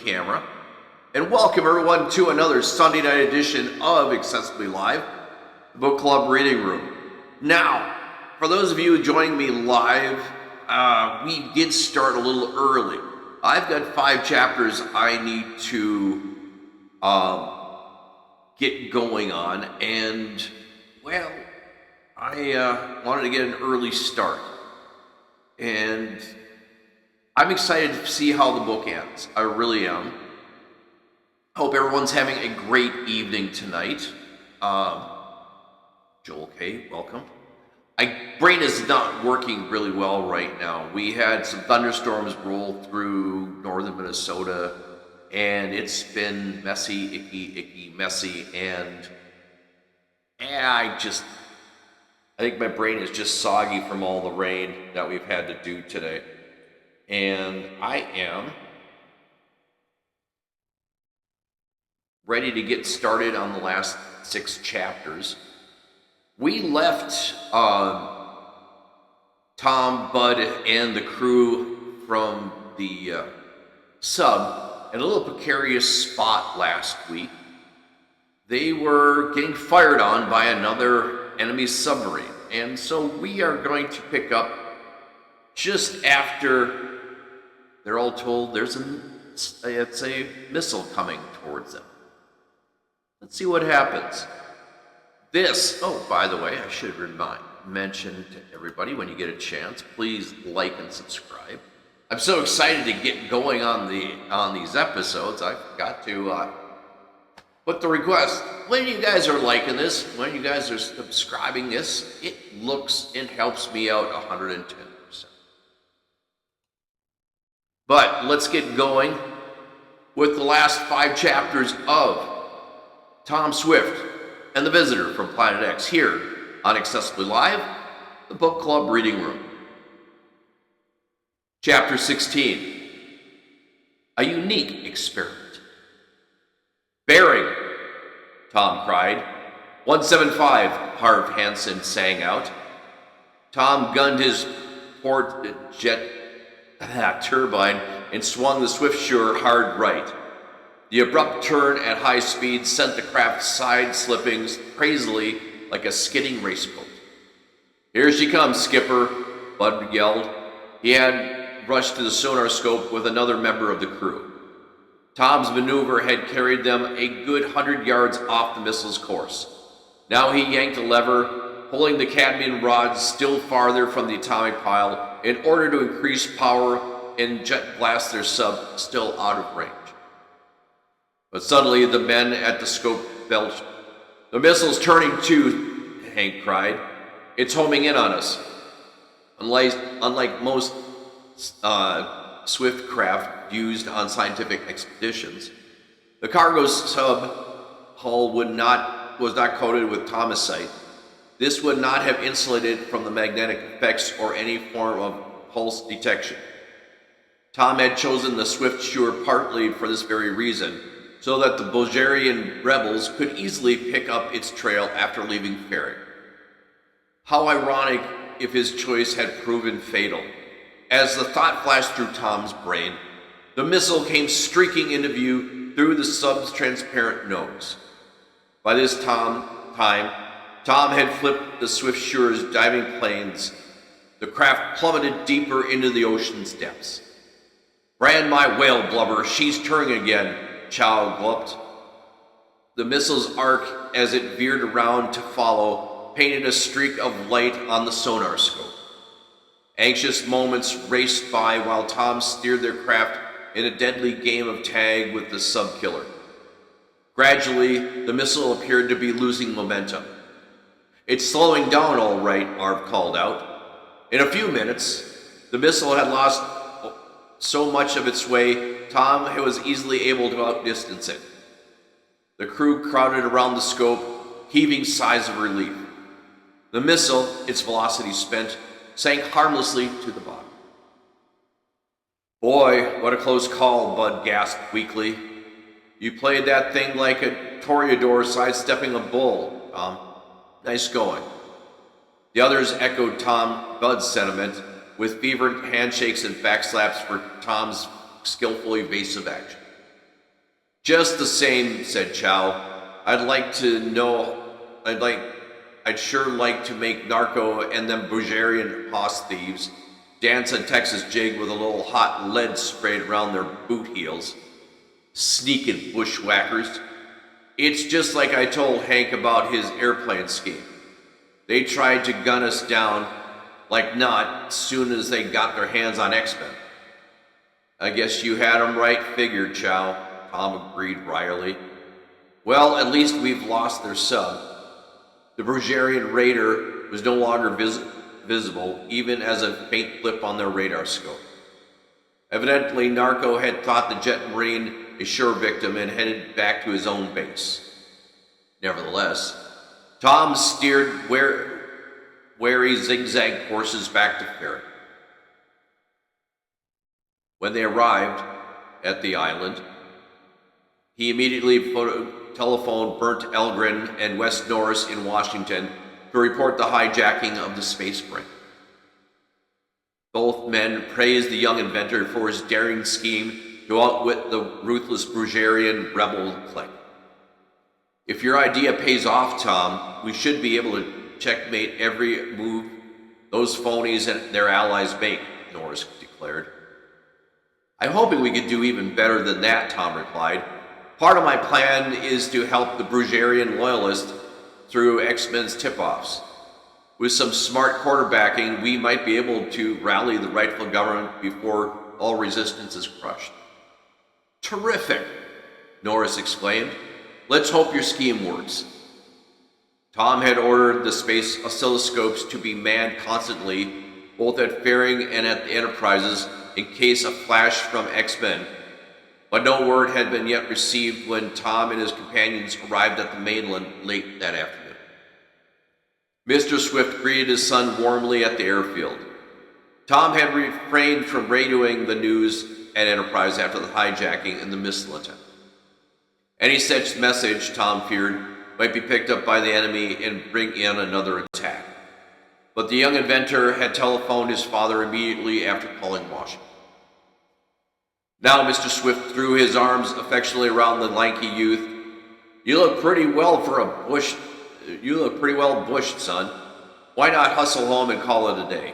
camera. And welcome everyone to another Sunday night edition of Accessibly Live, the book club reading room. Now, for those of you joining me live, we did start a little early. I've got 5 chapters I need to get going on, and well, I wanted to get an early start. And I'm excited to see how the book ends. I really am. Hope everyone's having a great evening tonight. Joel K., welcome. My brain is not working really well right now. We had some thunderstorms roll through northern Minnesota, and it's been messy, icky, messy, and I think my brain is just soggy from all the rain that we've had to do today. And I am ready to get started on the last 6 chapters. We left Tom, Bud, and the crew from the sub in a little precarious spot last week. They were getting fired on by another enemy submarine, and so we are going to pick up just after they're all told it's a missile coming towards them. Let's see what happens. By the way, I should mention to everybody, when you get a chance, please like and subscribe. I'm so excited to get going on these episodes. I forgot to put the request. When you guys are liking this, when you guys are subscribing this, it looks and helps me out 110%. But let's get going with the last 5 chapters of Tom Swift and the Visitor from Planet X here on Accessibly Live, the book club reading room. Chapter 16, A Unique Experiment. Bearing, Tom cried. 175, Harv Hansen sang out. Tom gunned his port jet turbine and swung the Swiftsure hard right. The abrupt turn at high speed sent the craft side-slipping crazily like a skidding race boat. "Here she comes, Skipper," Bud yelled. He had rushed to the sonar scope with another member of the crew. Tom's maneuver had carried them a good 100 yards off the missile's course. Now he yanked a lever, pulling the cadmium rods still farther from the atomic pile in order to increase power and jet blast their sub still out of range. But suddenly the men at the scope belched. "The missile's turning too," Hank cried. "It's homing in on us." Unlike most Swift craft used on scientific expeditions, the cargo sub hull was not coated with thaumasite. This would not have insulated from the magnetic effects or any form of pulse detection. Tom had chosen the Swiftsure partly for this very reason, so that the Bulgarian rebels could easily pick up its trail after leaving ferry. How ironic if his choice had proven fatal. As the thought flashed through Tom's brain, the missile came streaking into view through the sub's transparent nose. By this time, Tom had flipped the Swiftshure's diving planes. The craft plummeted deeper into the ocean's depths. "Brand my whale blubber, she's turning again," Chow gulped. The missile's arc, as it veered around to follow, painted a streak of light on the sonar scope. Anxious moments raced by while Tom steered their craft in a deadly game of tag with the sub-killer. Gradually, the missile appeared to be losing momentum. "It's slowing down all right," Arv called out. In a few minutes, the missile had lost so much of its way, Tom was easily able to outdistance it. The crew crowded around the scope, heaving sighs of relief. The missile, its velocity spent, sank harmlessly to the bottom. "Boy, what a close call," Bud gasped weakly. "You played that thing like a toreador sidestepping a bull, Tom. Nice going." The others echoed Bud's sentiment, with fervent handshakes and backslaps for Tom's skillful evasive action. Just the same, said Chow. I'd sure like to make Narco and them Bulgarian hoss thieves dance a Texas jig with a little hot lead sprayed around their boot heels. Sneaking bushwhackers. It's just like I told Hank about his airplane scheme. They tried to gun us down like not as soon as they got their hands on X-Men. I guess you had 'em right figured, Chow, Tom agreed wryly. Well, at least we've lost their sub. The Bulgarian raider was no longer visible, even as a faint blip on their radar scope. Evidently, Narco had thought the jet marine a sure victim and headed back to his own base. Nevertheless, Tom steered wary zigzag courses back to Ferry. When they arrived at the island, he immediately telephoned Burnt Elgren and West Norris in Washington to report the hijacking of the space brain. Both men praised the young inventor for his daring scheme to outwit the ruthless Bulgarian rebel clique. If your idea pays off, Tom, we should be able to checkmate every move those phonies and their allies make, Norris declared. I'm hoping we could do even better than that, Tom replied. Part of my plan is to help the Bulgarian loyalists through X-Men's tip-offs. With some smart quarterbacking, we might be able to rally the rightful government before all resistance is crushed. Terrific, Norris exclaimed. Let's hope your scheme works. Tom had ordered the space oscilloscopes to be manned constantly, both at Fairing and at the Enterprises, in case a flash from X-Men, but no word had been yet received when Tom and his companions arrived at the mainland late that afternoon. Mr. Swift greeted his son warmly at the airfield. Tom had refrained from radioing the news at Enterprise after the hijacking and the missile attempt. Any such message, Tom feared, might be picked up by the enemy and bring in another attack. But the young inventor had telephoned his father immediately after calling Washington. Now Mr. Swift threw his arms affectionately around the lanky youth. You look pretty well bushed, son. Why not hustle home and call it a day?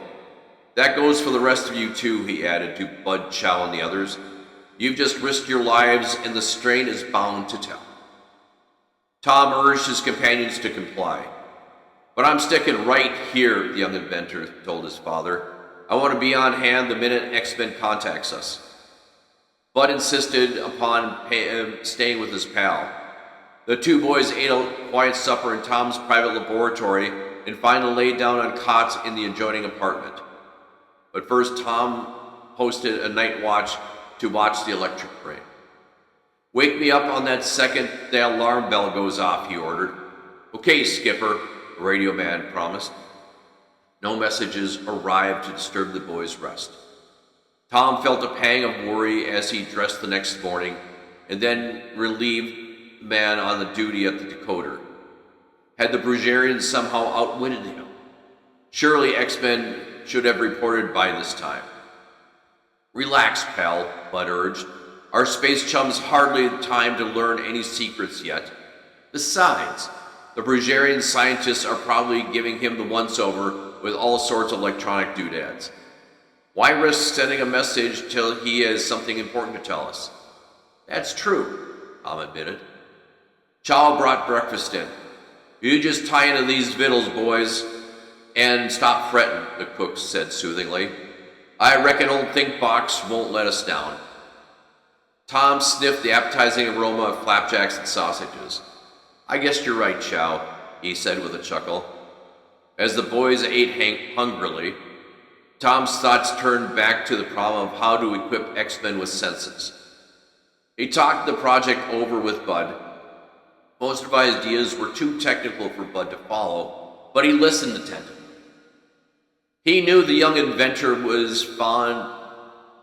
That goes for the rest of you too, he added to Bud, Chow, and the others. You've just risked your lives, and the strain is bound to tell. Tom urged his companions to comply. But I'm sticking right here, the young inventor told his father. I want to be on hand the minute X-Men contacts us. Bud insisted upon staying with his pal. The two boys ate a quiet supper in Tom's private laboratory and finally laid down on cots in the adjoining apartment. But first, Tom posted a night watch to watch the electric brain. Wake me up on that second the alarm bell goes off, he ordered. Okay, Skipper, the radio man promised. No messages arrived to disturb the boys' rest. Tom felt a pang of worry as he dressed the next morning and then relieved the man on the duty at the decoder. Had the Bulgarians somehow outwitted him? Surely X-Men should have reported by this time. Relax, pal, Bud urged. Our space chum's hardly had time to learn any secrets yet. Besides, the Bulgarian scientists are probably giving him the once-over with all sorts of electronic doodads. Why risk sending a message till he has something important to tell us? That's true, Tom admitted. Chow brought breakfast in. You just tie into these victuals, boys, and stop fretting, the cook said soothingly. I reckon old Think Box won't let us down. Tom sniffed the appetizing aroma of flapjacks and sausages. I guess you're right, Chow, he said with a chuckle. As the boys ate hungrily, Tom's thoughts turned back to the problem of how to equip X-Men with senses. He talked the project over with Bud. Most of his ideas were too technical for Bud to follow, but he listened attentively. He knew the young inventor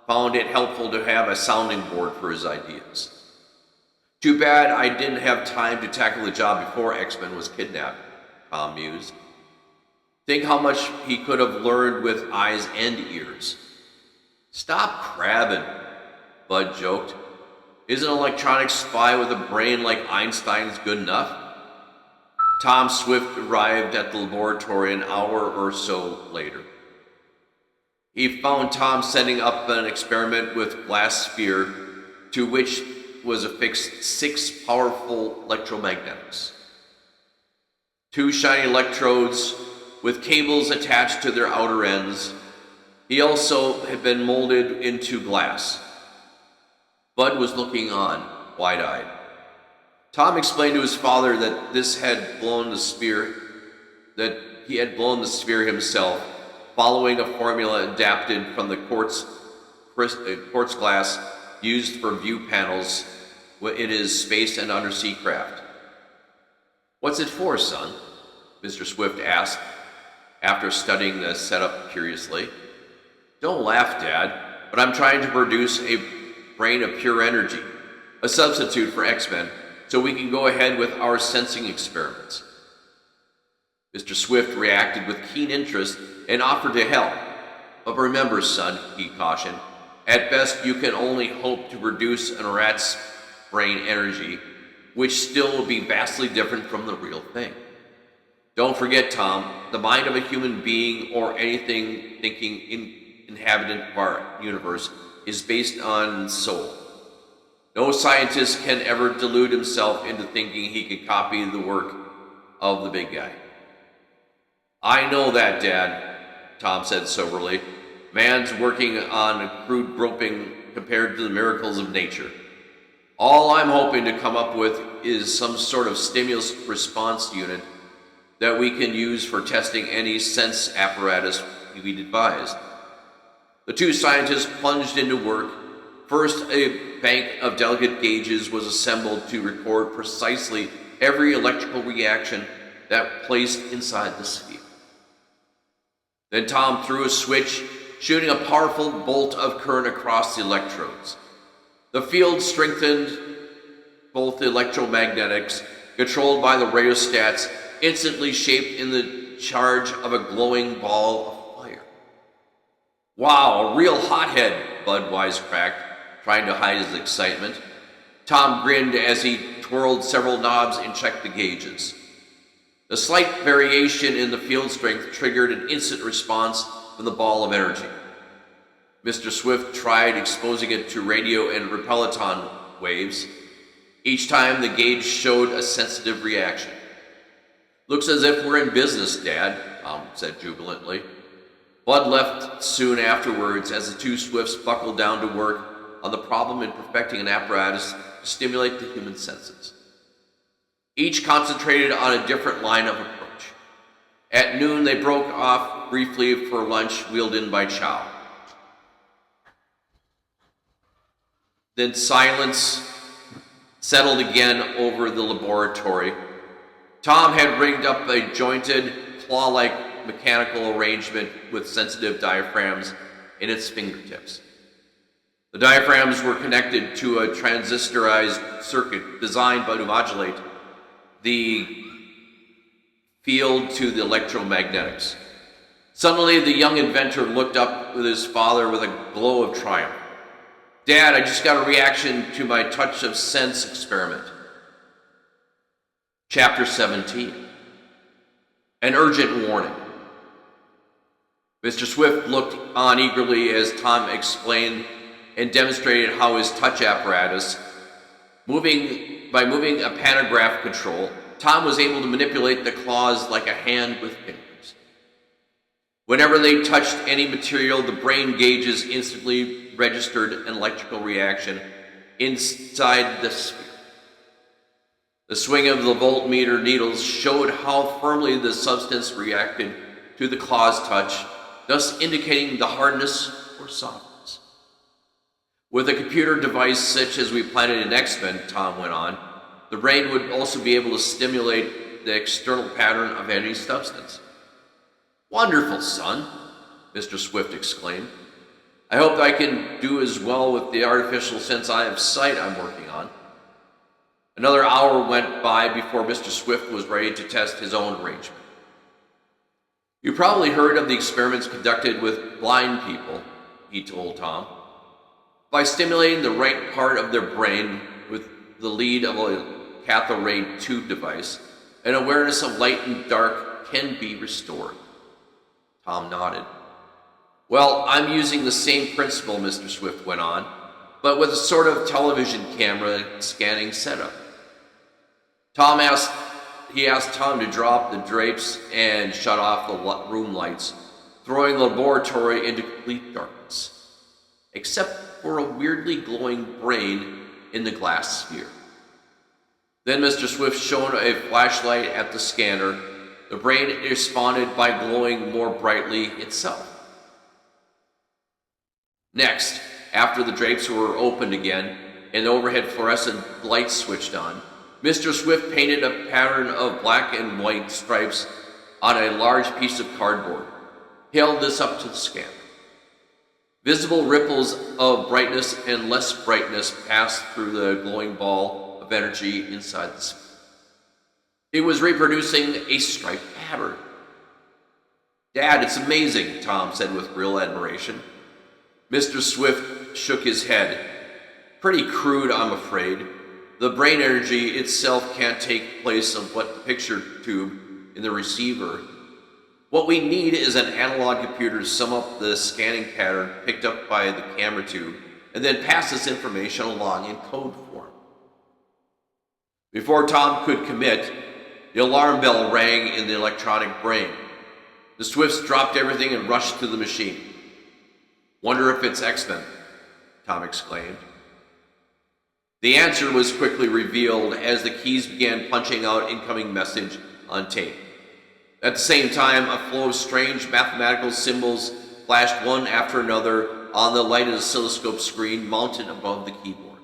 found it helpful to have a sounding board for his ideas. Too bad I didn't have time to tackle the job before X-Men was kidnapped, Tom mused. Think how much he could have learned with eyes and ears. Stop crabbing, Bud joked. Isn't an electronic spy with a brain like Einstein's good enough? Tom Swift arrived at the laboratory an hour or so later. He found Tom setting up an experiment with glass sphere to which was affixed 6 powerful electromagnetics. 2 shiny electrodes with cables attached to their outer ends. He also had been molded into glass. Bud was looking on, wide-eyed. Tom explained to his father that he had blown the sphere himself, following a formula adapted from the quartz glass used for view panels in his space and undersea craft. "What's it for, son?" Mr. Swift asked, after studying the setup curiously. "Don't laugh, Dad, but I'm trying to produce a brain of pure energy, a substitute for X-Men, so we can go ahead with our sensing experiments." Mr. Swift reacted with keen interest and offered to help. "But remember, son," he cautioned, "at best you can only hope to produce a rat's brain energy, which still will be vastly different from the real thing. Don't forget, Tom, the mind of a human being or anything thinking inhabitant of our universe is based on soul. No scientist can ever delude himself into thinking he can copy the work of the big guy." "I know that, Dad," Tom said soberly. "Man's working on a crude groping compared to the miracles of nature. All I'm hoping to come up with is some sort of stimulus response unit that we can use for testing any sense apparatus we devised." The 2 scientists plunged into work. First, a bank of delicate gauges was assembled to record precisely every electrical reaction that placed inside the sphere. Then Tom threw a switch, shooting a powerful bolt of current across the electrodes. The field strengthened. Both the electromagnetics, controlled by the rheostats, instantly shaped in the charge of a glowing ball of fire. "Wow, a real hothead," Bud wisecracked, trying to hide his excitement. Tom grinned as he twirled several knobs and checked the gauges. The slight variation in the field strength triggered an instant response from the ball of energy. Mr. Swift tried exposing it to radio and repelleton waves. Each time the gauge showed a sensitive reaction. "Looks as if we're in business, Dad," Tom said jubilantly. Bud left soon afterwards as the 2 Swifts buckled down to work on the problem in perfecting an apparatus to stimulate the human senses. Each concentrated on a different line of approach. At noon, they broke off briefly for lunch wheeled in by Chow. Then silence settled again over the laboratory. Tom had rigged up a jointed, claw-like mechanical arrangement with sensitive diaphragms in its fingertips. The diaphragms were connected to a transistorized circuit designed to modulate the field to the electromagnetics. Suddenly, the young inventor looked up with his father with a glow of triumph. "Dad, I just got a reaction to my touch of sense experiment." Chapter 17. An urgent warning. Mr. Swift looked on eagerly as Tom explained and demonstrated how his touch apparatus, by moving a pantograph control, Tom was able to manipulate the claws like a hand with fingers. Whenever they touched any material, the brain gauges instantly registered an electrical reaction inside the sphere. The swing of the voltmeter needles showed how firmly the substance reacted to the claw's touch, thus indicating the hardness or softness. With a computer device such as we planted in X-Men, Tom went on, the brain would also be able to stimulate the external pattern of any substance. "Wonderful, son," Mr. Swift exclaimed. "I hope I can do as well with the artificial sense eye of sight I'm working on." Another hour went by before Mr. Swift was ready to test his own arrangement. "You probably heard of the experiments conducted with blind people," he told Tom. By stimulating the right part of their brain with the lead of a cathode ray tube device, an awareness of light and dark can be restored. Tom nodded. Well, I'm using the same principle, Mr. Swift went on, but with a sort of television camera scanning setup. He asked Tom to drop the drapes and shut off the room lights, throwing the laboratory into complete darkness, except for a weirdly glowing brain in the glass sphere. Then Mr. Swift shone a flashlight at the scanner. The brain responded by glowing more brightly itself. Next, after the drapes were opened again and the overhead fluorescent lights switched on, Mr. Swift painted a pattern of black and white stripes on a large piece of cardboard. He held this up to the scanner. Visible ripples of brightness and less brightness passed through the glowing ball of energy inside the sphere. It was reproducing a striped pattern. Dad, it's amazing, Tom said with real admiration. Mr. Swift shook his head. Pretty crude, I'm afraid. The brain energy itself can't take place of what the picture tube in the receiver. What we need is an analog computer to sum up the scanning pattern picked up by the camera tube and then pass this information along in code form. Before Tom could commit, the alarm bell rang in the electronic brain. The Swifts dropped everything and rushed to the machine. Wonder if it's X-Men, Tom exclaimed. The answer was quickly revealed as the keys began punching out incoming message on tape. At the same time, a flow of strange mathematical symbols flashed one after another on the lighted oscilloscope screen mounted above the keyboard.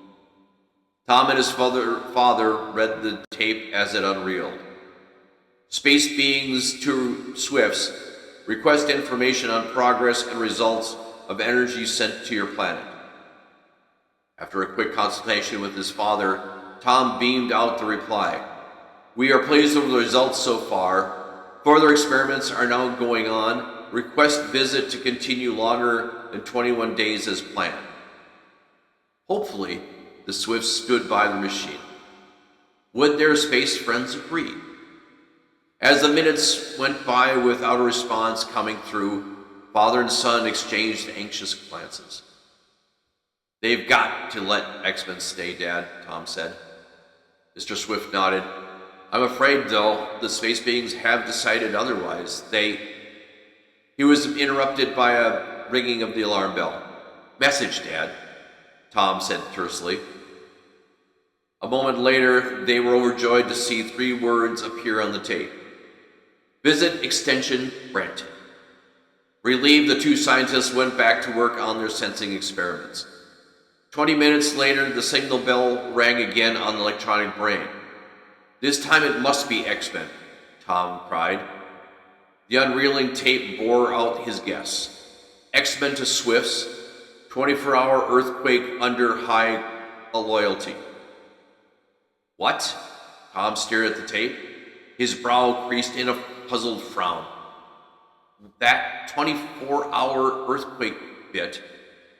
Tom and his father read the tape as it unreeled. Space beings to Swifts, request information on progress and results of energy sent to your planet. After a quick consultation with his father, Tom beamed out the reply. We are pleased with the results so far. Further experiments are now going on. Request visit to continue longer than 21 days as planned. Hopefully, the Swifts stood by the machine. Would their space friends agree? As the minutes went by without a response coming through, father and son exchanged anxious glances. They've got to let X-Men stay, Dad, Tom said. Mr. Swift nodded. I'm afraid, though, the space beings have decided otherwise. He was interrupted by a ringing of the alarm bell. Message, Dad, Tom said tersely. A moment later, they were overjoyed to see 3 words appear on the tape. Visit extension granted. Relieved, the 2 scientists went back to work on their sensing experiments. 20 minutes later, the signal bell rang again on the electronic brain. This time it must be X-Men, Tom cried. The unreeling tape bore out his guess. X-Men to Swifts, 24-hour earthquake under high loyalty. What? Tom stared at the tape, his brow creased in a puzzled frown. That 24-hour earthquake bit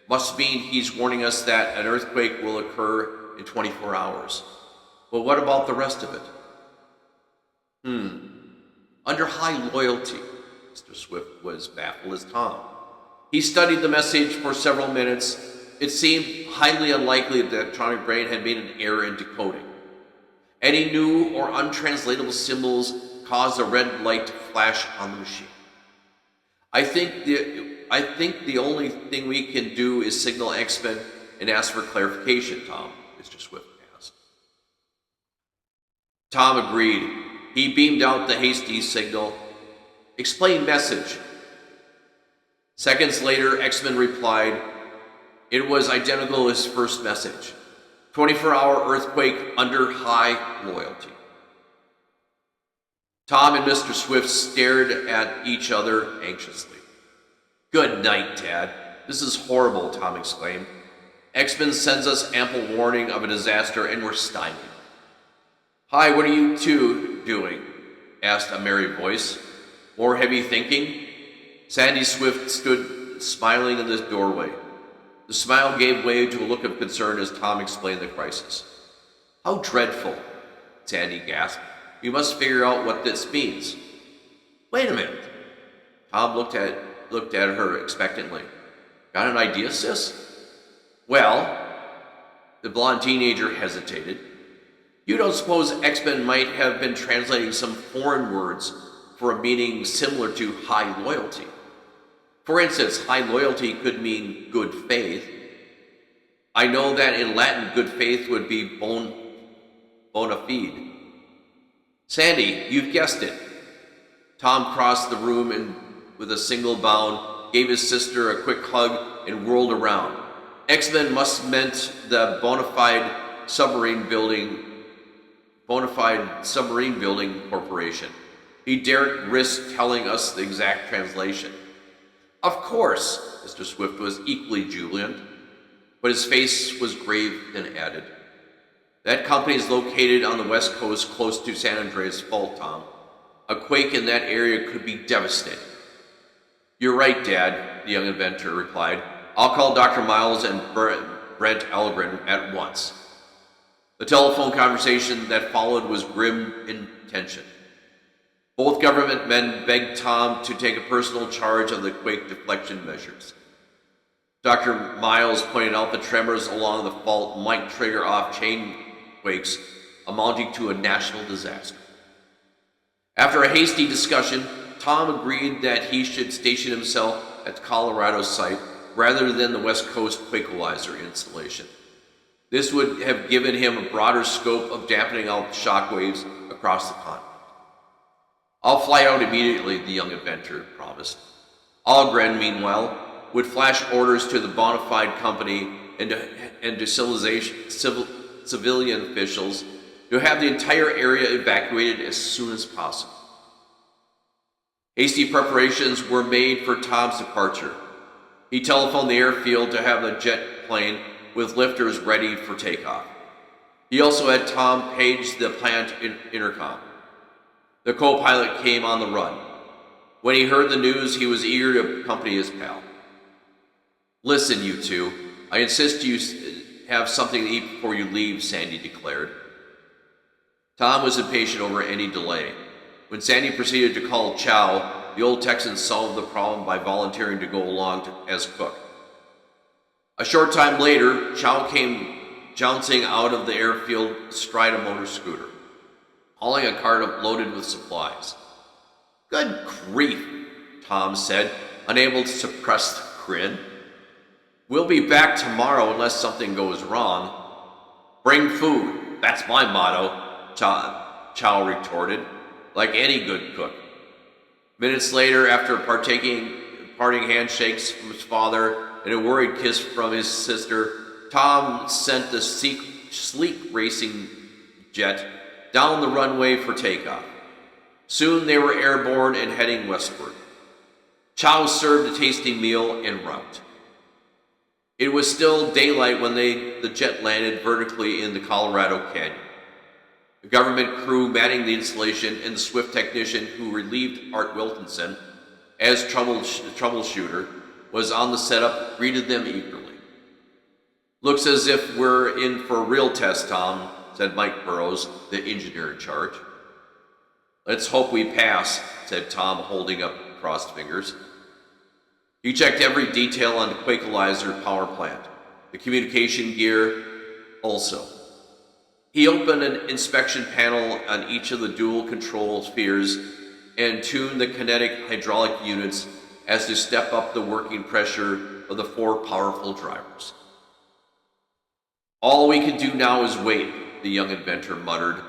must mean he's warning us that an earthquake will occur in 24 hours. But what about the rest of it? Under high loyalty, Mr. Swift was baffled as Tom. He studied the message for several minutes. It seemed highly unlikely that the electronic brain had made an error in decoding. Any new or untranslatable symbols caused a red light to flash on the machine. I think the only thing we can do is signal X-Men and ask for clarification, Tom, Mr. Swift asked. Tom agreed. He beamed out the hasty signal. Explain message. Seconds later, X-Men replied. It was identical to his first message. 24-hour earthquake under high loyalty. Tom and Mr. Swift stared at each other anxiously. Good night, Dad. This is horrible, Tom exclaimed. X-Men sends us ample warning of a disaster and we're stymied. Hi, what are you two doing? Asked a merry voice. More heavy thinking? Sandy Swift stood smiling in the doorway. The smile gave way to a look of concern as Tom explained the crisis. How dreadful, Sandy gasped. We must figure out what this means. Wait a minute. Tom looked at her expectantly. Got an idea, sis? Well, the blonde teenager hesitated. You don't suppose X-Men might have been translating some foreign words for a meaning similar to high loyalty? For instance, high loyalty could mean good faith. I know that in Latin, good faith would be bona fide. Sandy, you've guessed it. Tom crossed the room and, with a single bound, gave his sister a quick hug and whirled around. X-Men must meant the bona fide submarine building corporation. He daren't risk telling us the exact translation. Of course, Mr. Swift was equally jubilant, but his face was grave and added, That company is located on the west coast close to San Andreas Fault, Tom. A quake in that area could be devastating. You're right, Dad, the young inventor replied. I'll call Dr. Miles and Brent Algren at once. The telephone conversation that followed was grim in tension. Both government men begged Tom to take a personal charge of the quake deflection measures. Dr. Miles pointed out the tremors along the fault might trigger off chain quakes amounting to a national disaster. After a hasty discussion, Tom agreed that he should station himself at the Colorado site rather than the West Coast Quakealizer installation. This would have given him a broader scope of dampening out the shockwaves across the continent. I'll fly out immediately, the young inventor promised. Algren, meanwhile, would flash orders to the bona fide company and to civilian officials to have the entire area evacuated as soon as possible. Hasty preparations were made for Tom's departure. He telephoned the airfield to have a jet plane with lifters ready for takeoff. He also had Tom page the plant intercom. The co-pilot came on the run. When he heard the news, he was eager to accompany his pal. Listen, you two, I insist you have something to eat before you leave, Sandy declared. Tom was impatient over any delay. When Sandy proceeded to call Chow, the old Texan solved the problem by volunteering to go along as cook. A short time later, Chow came jouncing out of the airfield astride a motor scooter, hauling a cart loaded with supplies. Good grief, Tom said, unable to suppress the grin. We'll be back tomorrow unless something goes wrong. Bring food, that's my motto, Chow retorted, like any good cook. Minutes later, after parting handshakes from his father and a worried kiss from his sister, Tom sent the sleek racing jet down the runway for takeoff. Soon they were airborne and heading westward. Chow served a tasty meal en route. It was still daylight when the jet landed vertically in the Colorado Canyon. The government crew manning the installation and the Swift technician who relieved Art Wilkinson as troubleshooter was on the setup greeted them eagerly. Looks as if we're in for a real test, Tom, said Mike Burrows, the engineer in charge. Let's hope we pass, said Tom, holding up crossed fingers. He checked every detail on the Quakealizer power plant, the communication gear also. He opened an inspection panel on each of the dual control spheres and tuned the kinetic hydraulic units as to step up the working pressure of the 4 powerful drivers. All we can do now is wait, the young inventor muttered,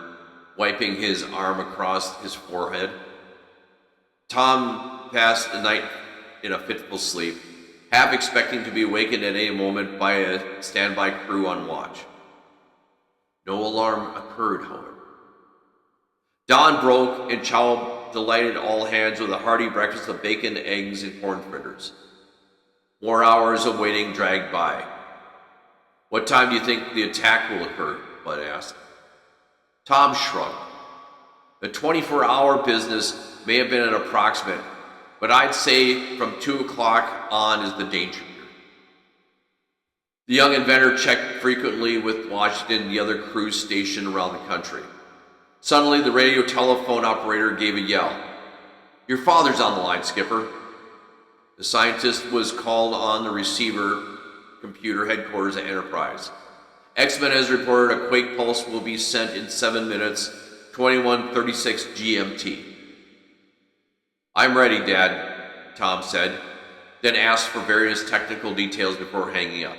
wiping his arm across his forehead. Tom passed the night in a fitful sleep, half expecting to be awakened at any moment by a standby crew on watch. No alarm occurred, however. Dawn broke, and Chow delighted all hands with a hearty breakfast of bacon, eggs, and corn fritters. More hours of waiting dragged by. What time do you think the attack will occur? Bud asked. Tom shrugged. The 24-hour business may have been an approximate, but I'd say from 2 o'clock on is the danger period. The young inventor checked frequently with Washington and the other crews stationed around the country. Suddenly, the radio telephone operator gave a yell. "Your father's on the line, Skipper." The scientist was called on the receiver computer headquarters at Enterprise. X-Men has reported a quake pulse will be sent in 7 minutes, 21:36 GMT. "I'm ready, Dad," Tom said, then asked for various technical details before hanging up.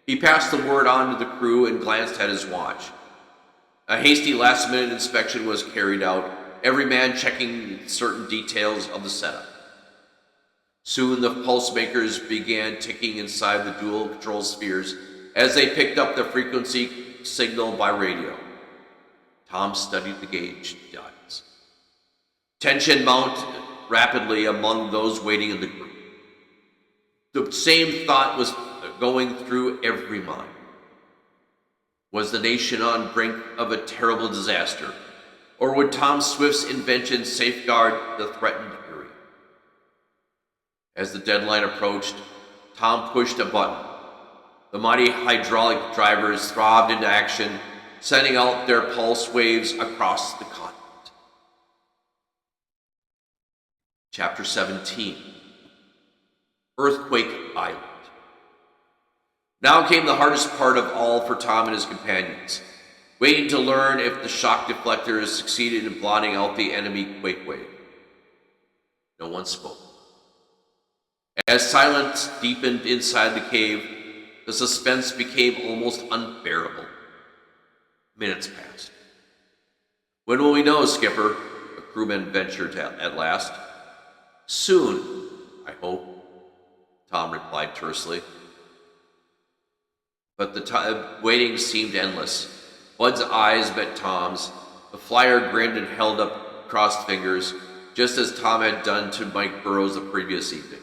He passed the word on to the crew and glanced at his watch. A hasty last-minute inspection was carried out, every man checking certain details of the setup. Soon the pulse makers began ticking inside the dual control spheres as they picked up the frequency signal by radio. Tom studied the gauge dials. Tension mounted rapidly among those waiting in the group. The same thought was going through every mind. Was the nation on brink of a terrible disaster, or would Tom Swift's invention safeguard the threatened area? As the deadline approached, Tom pushed a button. The mighty hydraulic drivers throbbed into action, sending out their pulse waves across the continent. Chapter 17. Earthquake Island. Now came the hardest part of all for Tom and his companions, waiting to learn if the shock deflectors succeeded in blotting out the enemy quake wave. No one spoke. As silence deepened inside the cave, the suspense became almost unbearable. Minutes passed. "When will we know, Skipper?" a crewman ventured at last. "Soon, I hope," Tom replied tersely. But the waiting seemed endless. Bud's eyes met Tom's. The flyer grinned and held up crossed fingers, just as Tom had done to Mike Burrows the previous evening.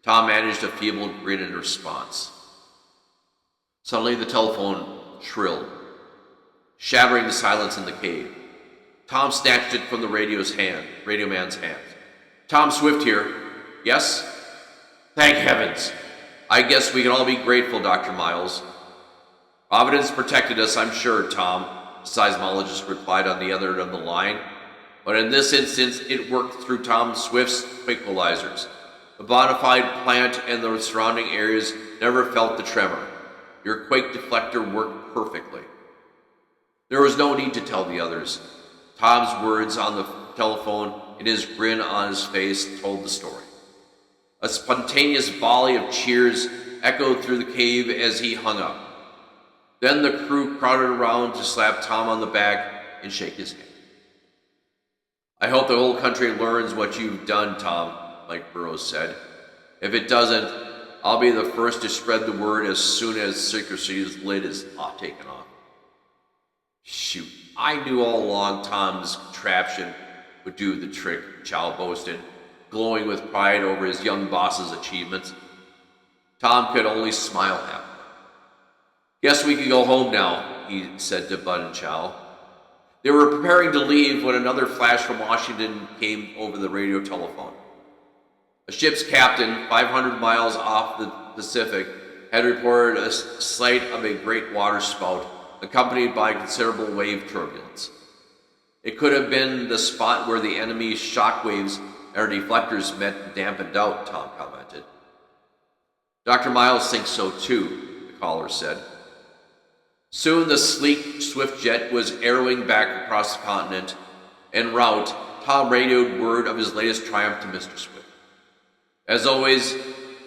Tom managed a feeble grin in response. Suddenly the telephone shrilled, shattering the silence in the cave. Tom snatched it from the radio man's hand. "Tom Swift here." "Yes?" "Thank heavens. I guess we can all be grateful, Dr. Miles." "Providence protected us, I'm sure, Tom," the seismologist replied on the other end of the line. "But in this instance, it worked through Tom Swift's equalizers. The bona fide plant and the surrounding areas never felt the tremor. Your quake deflector worked perfectly." There was no need to tell the others. Tom's words on the telephone and his grin on his face told the story. A spontaneous volley of cheers echoed through the cave as he hung up. Then the crew crowded around to slap Tom on the back and shake his hand. "I hope the whole country learns what you've done, Tom," Mike Burrows said. "If it doesn't, I'll be the first to spread the word as soon as secrecy's lid is taken off." "Shoot, I knew all along Tom's contraption would do the trick," Chow boasted, glowing with pride over his young boss's achievements. Tom could only smile happily. "Guess we can go home now," he said to Bud and Chow. They were preparing to leave when another flash from Washington came over the radio telephone. A ship's captain, 500 miles off the Pacific, had reported a sight of a great water spout, accompanied by considerable wave turbulence. It could have been the spot where the enemy's shock waves and our deflectors met and dampened out, Tom commented. "Dr. Miles thinks so too," the caller said. Soon the sleek, swift jet was arrowing back across the continent. En route, Tom radioed word of his latest triumph to Mr. Swift. As always,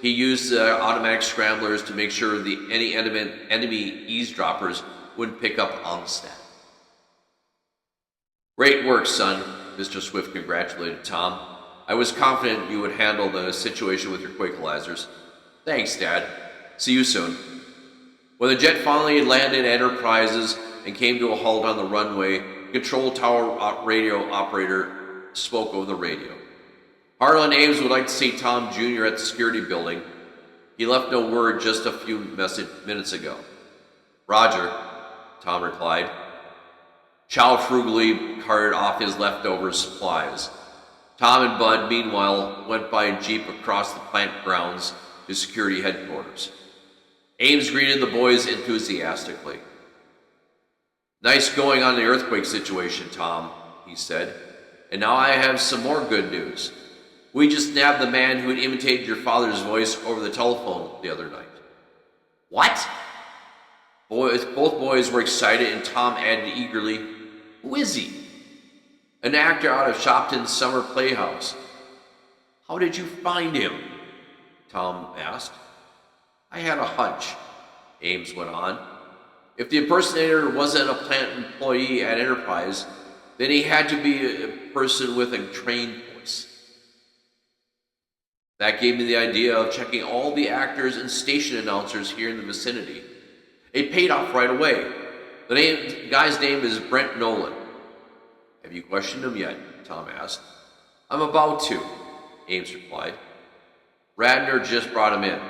he used the automatic scramblers to make sure any enemy eavesdroppers wouldn't pick up on the stat. "Great work, son," Mr. Swift congratulated Tom. "I was confident you would handle the situation with your quakealizers." "Thanks, Dad. See you soon." When the jet finally landed at Enterprises and came to a halt on the runway, the control tower radio operator spoke over the radio. "Harlan Ames would like to see Tom Jr. at the security building. He left no word just a few minutes ago." "Roger," Tom replied. Chow frugally carted off his leftover supplies. Tom and Bud, meanwhile, went by jeep across the plant grounds to security headquarters. Ames greeted the boys enthusiastically. "Nice going on the earthquake situation, Tom," he said. "And now I have some more good news. We just nabbed the man who had imitated your father's voice over the telephone the other night." "What?" Both boys were excited, and Tom added eagerly, "Who is he?" "An actor out of Shopton's summer playhouse." "How did you find him?" Tom asked. "I had a hunch," Ames went on. "If the impersonator wasn't a plant employee at Enterprise, then he had to be a person with a trained voice. That gave me the idea of checking all the actors and station announcers here in the vicinity. It paid off right away. The guy's name is Brent Nolan." "Have you questioned him yet?" Tom asked. "I'm about to," Ames replied. "Radner just brought him in."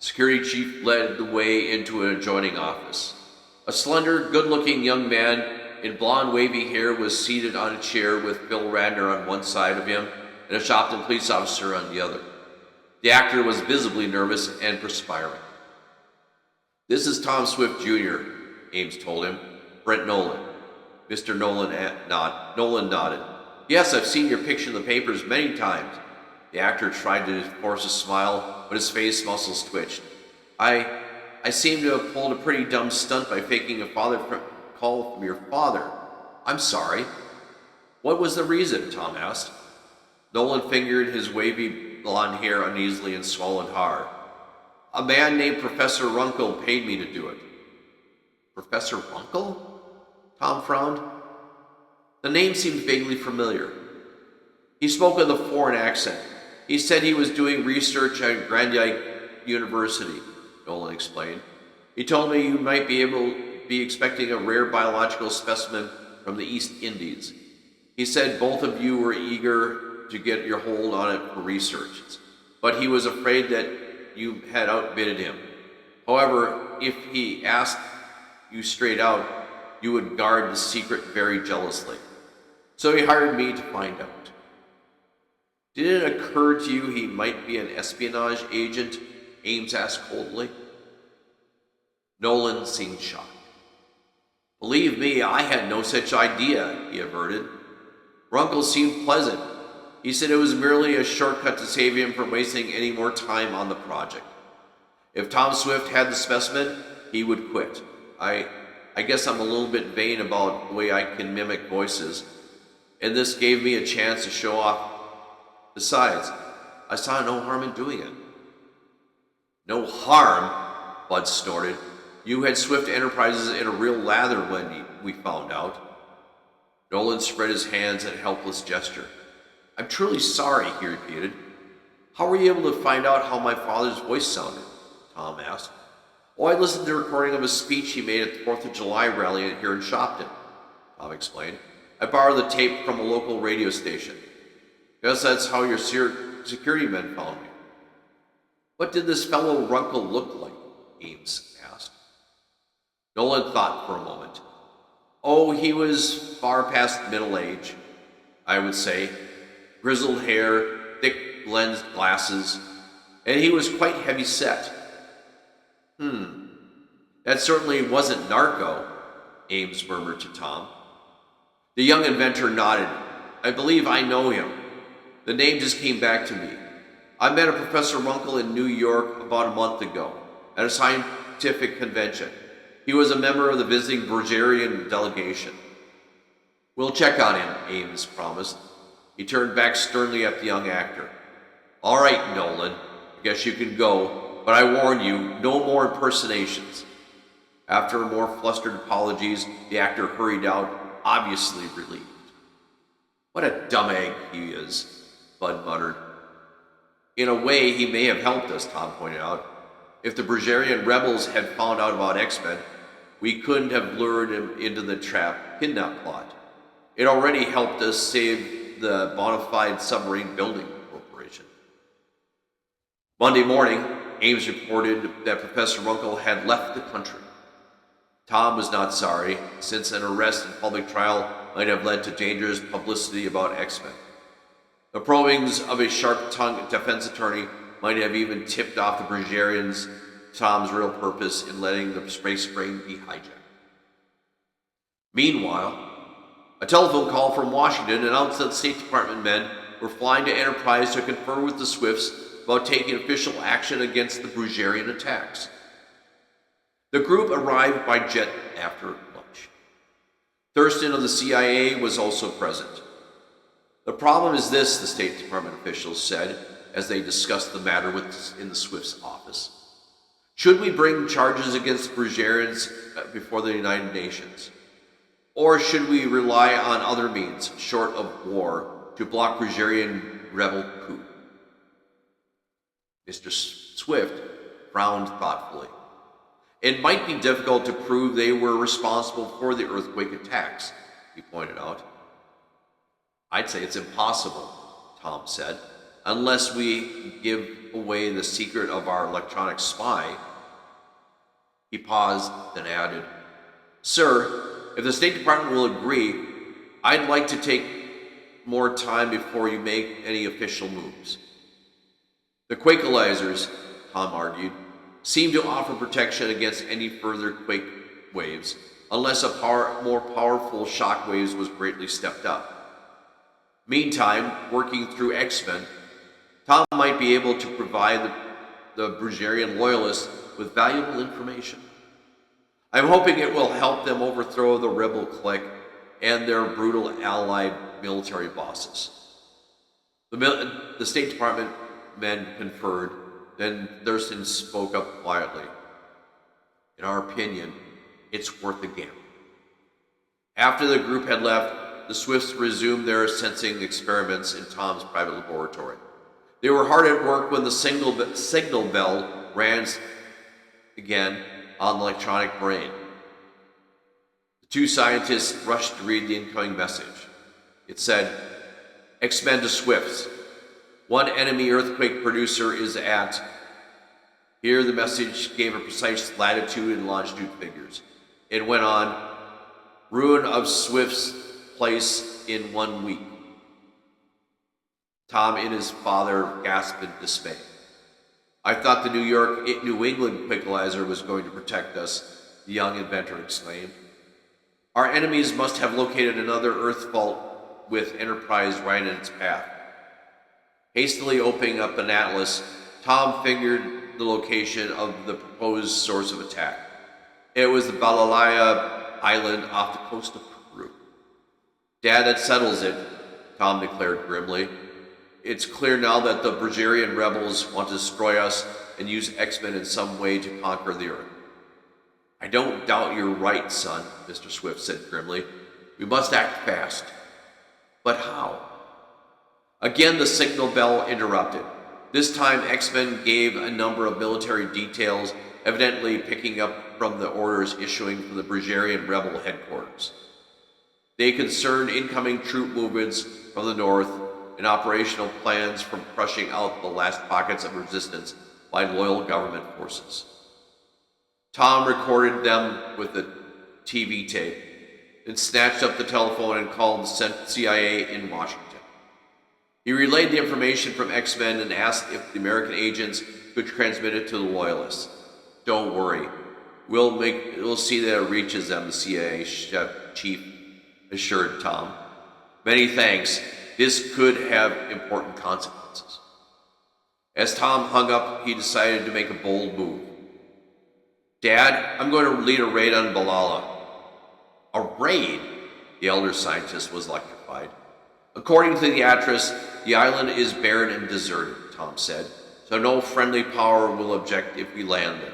Security chief led the way into an adjoining office. A slender, good-looking young man in blonde, wavy hair was seated on a chair with Bill Radner on one side of him and a Shopton police officer on the other. The actor was visibly nervous and perspiring. "This is Tom Swift, Jr., Ames told him. "Brent Nolan." Mr. Nolan nodded. "Yes, I've seen your picture in the papers many times." The actor tried to force a smile, but his face muscles twitched. I seem to have pulled a pretty dumb stunt by faking a call from your father. I'm sorry." "What was the reason?" Tom asked. Nolan fingered his wavy blonde hair uneasily and swallowed hard. "A man named Professor Runkle paid me to do it." "Professor Runkle?" Tom frowned. The name seemed vaguely familiar. "He spoke with a foreign accent. He said he was doing research at Grandiite University," Nolan explained. "He told me you might be expecting a rare biological specimen from the East Indies. He said both of you were eager to get your hold on it for research, but he was afraid that you had outbid him. However, if he asked you straight out, you would guard the secret very jealously. So he hired me to find out." "Did it occur to you he might be an espionage agent?" Ames asked coldly. Nolan seemed shocked. "Believe me, I had no such idea," he averted. "Runkle seemed pleasant. He said it was merely a shortcut to save him from wasting any more time on the project. If Tom Swift had the specimen, he would quit. I guess I'm a little bit vain about the way I can mimic voices, and this gave me a chance to show off. Besides, I saw no harm in doing it." "No harm?" Bud snorted. "You had Swift Enterprises in a real lather when we found out." Nolan spread his hands in a helpless gesture. "I'm truly sorry," he repeated. "How were you able to find out how my father's voice sounded?" Tom asked. "Oh, I listened to a recording of a speech he made at the 4th of July rally here in Shopton," Tom explained. "I borrowed the tape from a local radio station. Guess that's how your security men found me." "What did this fellow Runkle look like?" Ames asked. Nolan thought for a moment. "Oh, he was far past middle age, I would say. Grizzled hair, thick lensed glasses, and he was quite heavy set." That certainly wasn't narco," Ames murmured to Tom. The young inventor nodded. "I believe I know him. The name just came back to me. I met a Professor Runkle in New York about a month ago at a scientific convention. He was a member of the visiting Bulgarian delegation." "We'll check on him," Ames promised. He turned back sternly at the young actor. "All right, Nolan, I guess you can go, but I warn you, no more impersonations." After more flustered apologies, the actor hurried out, obviously relieved. "What a dumb egg he is," Bud muttered. "In a way, he may have helped us," Tom pointed out. "If the Bulgarian rebels had found out about X-Men, we couldn't have lured him into the kidnap plot. It already helped us save the bona fide submarine building corporation." Monday morning, Ames reported that Professor Runkle had left the country. Tom was not sorry, since an arrest and public trial might have led to dangerous publicity about X-Men. The probings of a sharp-tongued defense attorney might have even tipped off the Bulgarians Tom's real purpose in letting the space train be hijacked. Meanwhile, a telephone call from Washington announced that State Department men were flying to Enterprise to confer with the Swifts about taking official action against the Brugerian attacks. The group arrived by jet after lunch. Thurston of the CIA was also present. The problem is this, the State Department officials said as they discussed the matter in the Swifts' office. Should we bring charges against the Brugerians before the United Nations? Or should we rely on other means, short of war, to block Brugerian rebel coup? Mr. Swift frowned thoughtfully. It might be difficult to prove they were responsible for the earthquake attacks, he pointed out. I'd say it's impossible, Tom said, unless we give away the secret of our electronic spy. He paused, then added, Sir, if the State Department will agree, I'd like to take more time before you make any official moves. The Quakealizers, Tom argued, seem to offer protection against any further quake waves, unless more powerful shock waves was greatly stepped up. Meantime, working through X-Men, Tom might be able to provide the Brugerian loyalists with valuable information. I'm hoping it will help them overthrow the rebel clique and their brutal allied military bosses. The State Department men conferred, then Thurston spoke up quietly. In our opinion, it's worth the gamble. After the group had left, the Swifts resumed their sensing experiments in Tom's private laboratory. They were hard at work when the signal bell rang again on the electronic brain. The two scientists rushed to read the incoming message. It said, X-Men to Swifts. One enemy earthquake producer is at. Here the message gave a precise latitude and longitude figures. It went on, ruin of Swift's place in 1 week. Tom and his father gasped in dismay. I thought the New England Quakealizer was going to protect us, the young inventor exclaimed. Our enemies must have located another Earth fault with Enterprise right in its path. Hastily opening up an atlas, Tom fingered the location of the proposed source of attack. It was the Balalaya Island off the coast of Peru. Dad, that settles it, Tom declared grimly. It's clear now that the Brugerian rebels want to destroy us and use X-Men in some way to conquer the Earth. I don't doubt you're right, son, Mr. Swift said grimly. We must act fast. But how? Again, the signal bell interrupted. This time, X-Men gave a number of military details, evidently picking up from the orders issuing from the Brugerian rebel headquarters. They concerned incoming troop movements from the north and operational plans for crushing out the last pockets of resistance by loyal government forces. Tom recorded them with the TV tape, then snatched up the telephone and called the CIA in Washington. He relayed the information from X-Men and asked if the American agents could transmit it to the Loyalists. Don't worry. We'll see that it reaches them, the CIA chief assured Tom. Many thanks. This could have important consequences. As Tom hung up, he decided to make a bold move. Dad, I'm going to lead a raid on Balala. A raid? The elder scientist was electrified. According to the address, the island is barren and deserted, Tom said, so no friendly power will object if we land there.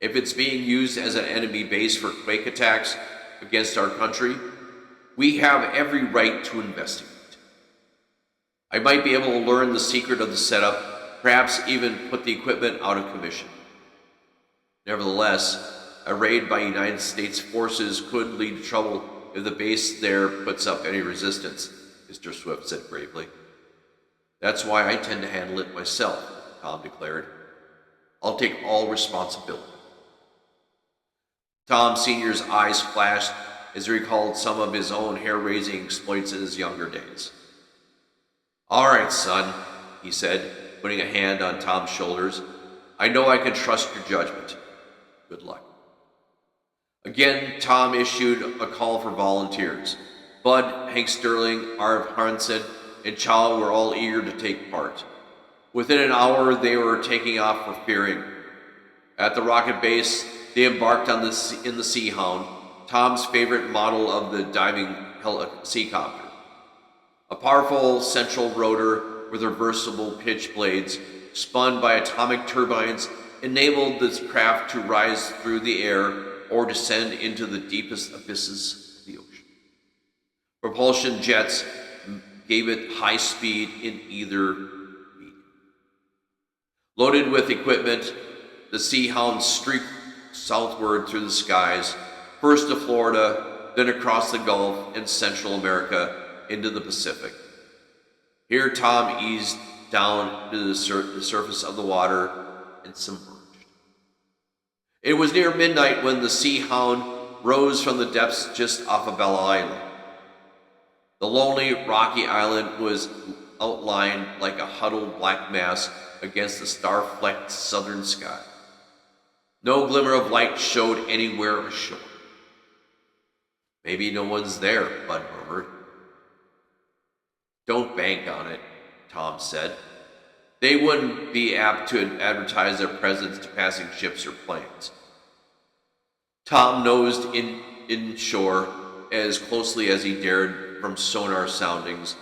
If it's being used as an enemy base for quake attacks against our country, we have every right to investigate. I might be able to learn the secret of the setup, perhaps even put the equipment out of commission. Nevertheless, a raid by United States forces could lead to trouble if the base there puts up any resistance, Mr. Swift said bravely. That's why I tend to handle it myself, Tom declared. I'll take all responsibility. Tom Sr.'s eyes flashed as he recalled some of his own hair-raising exploits in his younger days. All right, son, he said, putting a hand on Tom's shoulders. I know I can trust your judgment. Good luck. Again, Tom issued a call for volunteers. Bud, Hank Sterling, Arv Hansen, and Chow were all eager to take part. Within an hour, they were taking off for Fearing. At the rocket base, they embarked on in the Seahound, Tom's favorite model of the diving seacopter. A powerful central rotor with reversible pitch blades, spun by atomic turbines, enabled this craft to rise through the air or descend into the deepest abysses of the ocean. Propulsion jets gave it high speed in either medium. Loaded with equipment, the Seahound streaked southward through the skies, first to Florida, then across the Gulf and Central America into the Pacific. Here Tom eased down to the surface of the water and submerged. It was near midnight when the Seahound rose from the depths just off of Bella Island. The lonely, rocky island was outlined like a huddled black mass against the star-flecked southern sky. No glimmer of light showed anywhere ashore. Maybe no one's there, Bud murmured. Don't bank on it, Tom said. They wouldn't be apt to advertise their presence to passing ships or planes. Tom nosed inshore as closely as he dared from sonar soundings,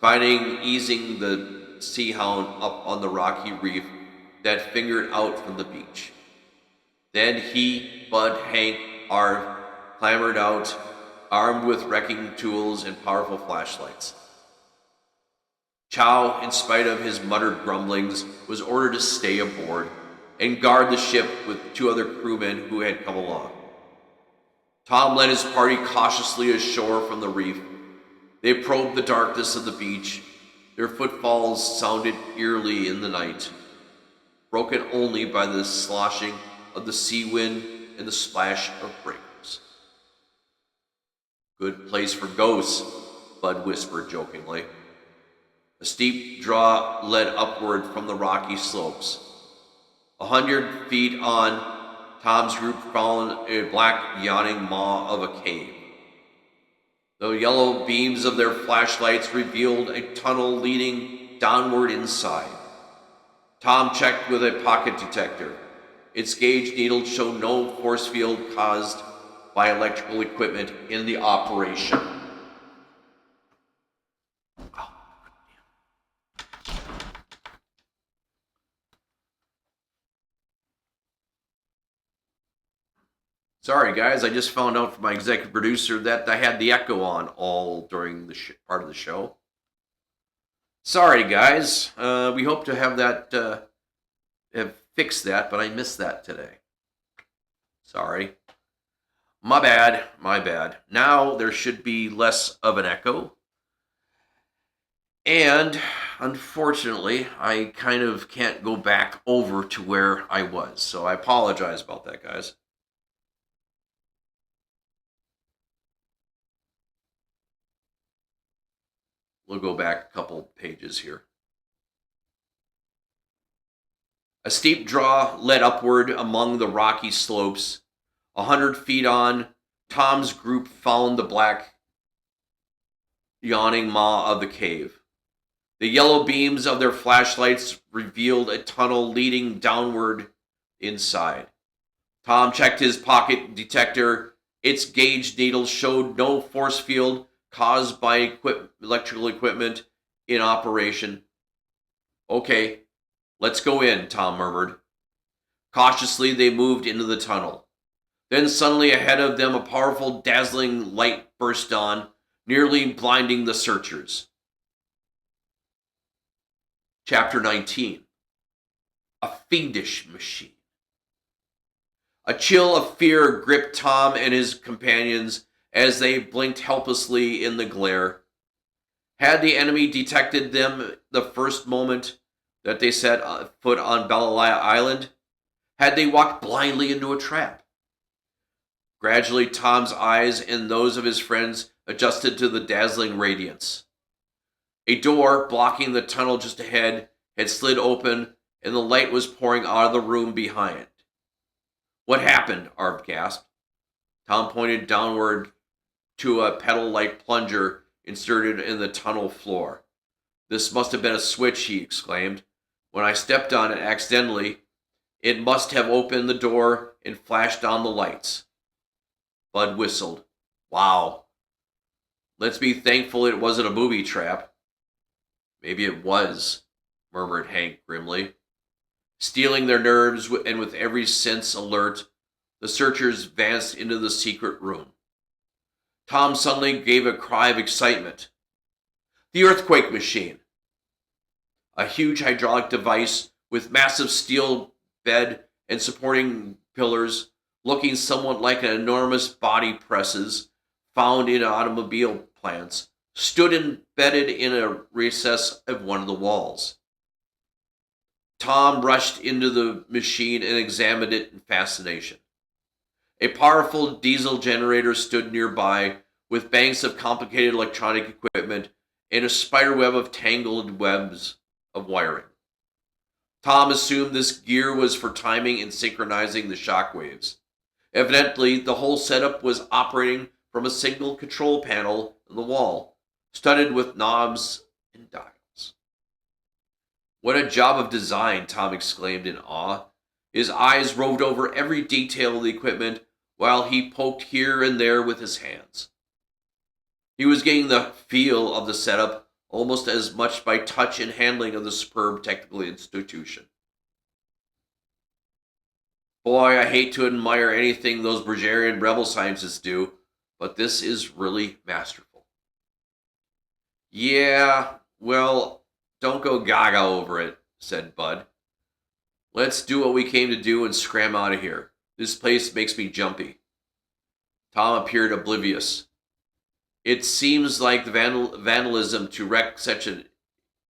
finding easing the Seahound up on the rocky reef that fingered out from the beach. Then he, Bud, Hank, Arv clambered out, armed with wrecking tools and powerful flashlights. Chow, in spite of his muttered grumblings, was ordered to stay aboard and guard the ship with two other crewmen who had come along. Tom led his party cautiously ashore from the reef. They probed the darkness of the beach. Their footfalls sounded eerily in the night, broken only by the sloshing of the sea wind and the splash of breakers. Good place for ghosts, Bud whispered jokingly. A steep draw led upward from the rocky slopes. 100 feet on, Tom's group found a black yawning maw of a cave. The yellow beams of their flashlights revealed a tunnel leading downward inside. Tom checked with a pocket detector. Its gauge needle showed no force field caused by electrical equipment in the operation. Sorry, guys, I just found out from my executive producer that I had the echo on all during the part of the show. Sorry, guys. We hope to have that, have fixed that, but I missed that today. Sorry. My bad, my bad. Now there should be less of an echo. And, unfortunately, I kind of can't go back over to where I was. So I apologize about that, guys. We'll go back a couple pages here. A steep draw led upward among the rocky slopes. 100 feet on, Tom's group found the black, yawning maw of the cave. The yellow beams of their flashlights revealed a tunnel leading downward inside. Tom checked his pocket detector. Its gauge needle showed no force field caused by electrical equipment in operation. Okay, let's go in, Tom murmured. Cautiously, they moved into the tunnel. Then suddenly ahead of them, a powerful, dazzling light burst on, nearly blinding the searchers. Chapter 19. A Fiendish Machine. A chill of fear gripped Tom and his companions as they blinked helplessly in the glare. Had the enemy detected them the first moment that they set foot on Bella Island? Had they walked blindly into a trap? Gradually, Tom's eyes and those of his friends adjusted to the dazzling radiance. A door blocking the tunnel just ahead had slid open, and the light was pouring out of the room behind. What happened? Arv gasped. Tom pointed downward to a pedal-like plunger inserted in the tunnel floor. This must have been a switch, he exclaimed. When I stepped on it accidentally, it must have opened the door and flashed on the lights. Bud whistled. Wow. Let's be thankful it wasn't a booby trap. Maybe it was, murmured Hank grimly. Steeling their nerves and with every sense alert, the searchers advanced into the secret room. Tom suddenly gave a cry of excitement. The earthquake machine! A huge hydraulic device with massive steel bed and supporting pillars, looking somewhat like an enormous body presses found in automobile plants, stood embedded in a recess of one of the walls. Tom rushed into the machine and examined it in fascination. A powerful diesel generator stood nearby with banks of complicated electronic equipment and a spiderweb of tangled webs of wiring. Tom assumed this gear was for timing and synchronizing the shock waves. Evidently, the whole setup was operating from a single control panel on the wall, studded with knobs and dials. What a job of design, Tom exclaimed in awe. His eyes roved over every detail of the equipment while he poked here and there with his hands. He was getting the feel of the setup almost as much by touch and handling of the superb technical institution. Boy, I hate to admire anything those Bergerian rebel scientists do, but this is really masterful. Yeah, well, don't go gaga over it, said Bud. Let's do what we came to do and scram out of here. This place makes me jumpy. Tom appeared oblivious. It seems like vandalism to wreck such an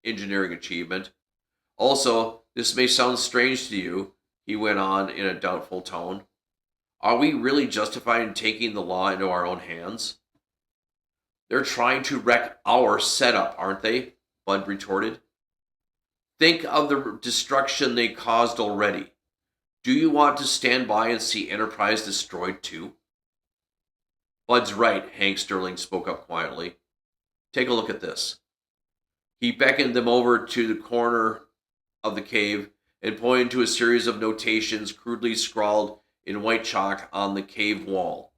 engineering achievement. Also, this may sound strange to you, he went on in a doubtful tone. Are we really justified in taking the law into our own hands? They're trying to wreck our setup, aren't they? Bud retorted. Think of the destruction they caused already. Do you want to stand by and see Enterprise destroyed too? Bud's right, Hank Sterling spoke up quietly. Take a look at this. He beckoned them over to the corner of the cave and pointed to a series of notations crudely scrawled in white chalk on the cave wall.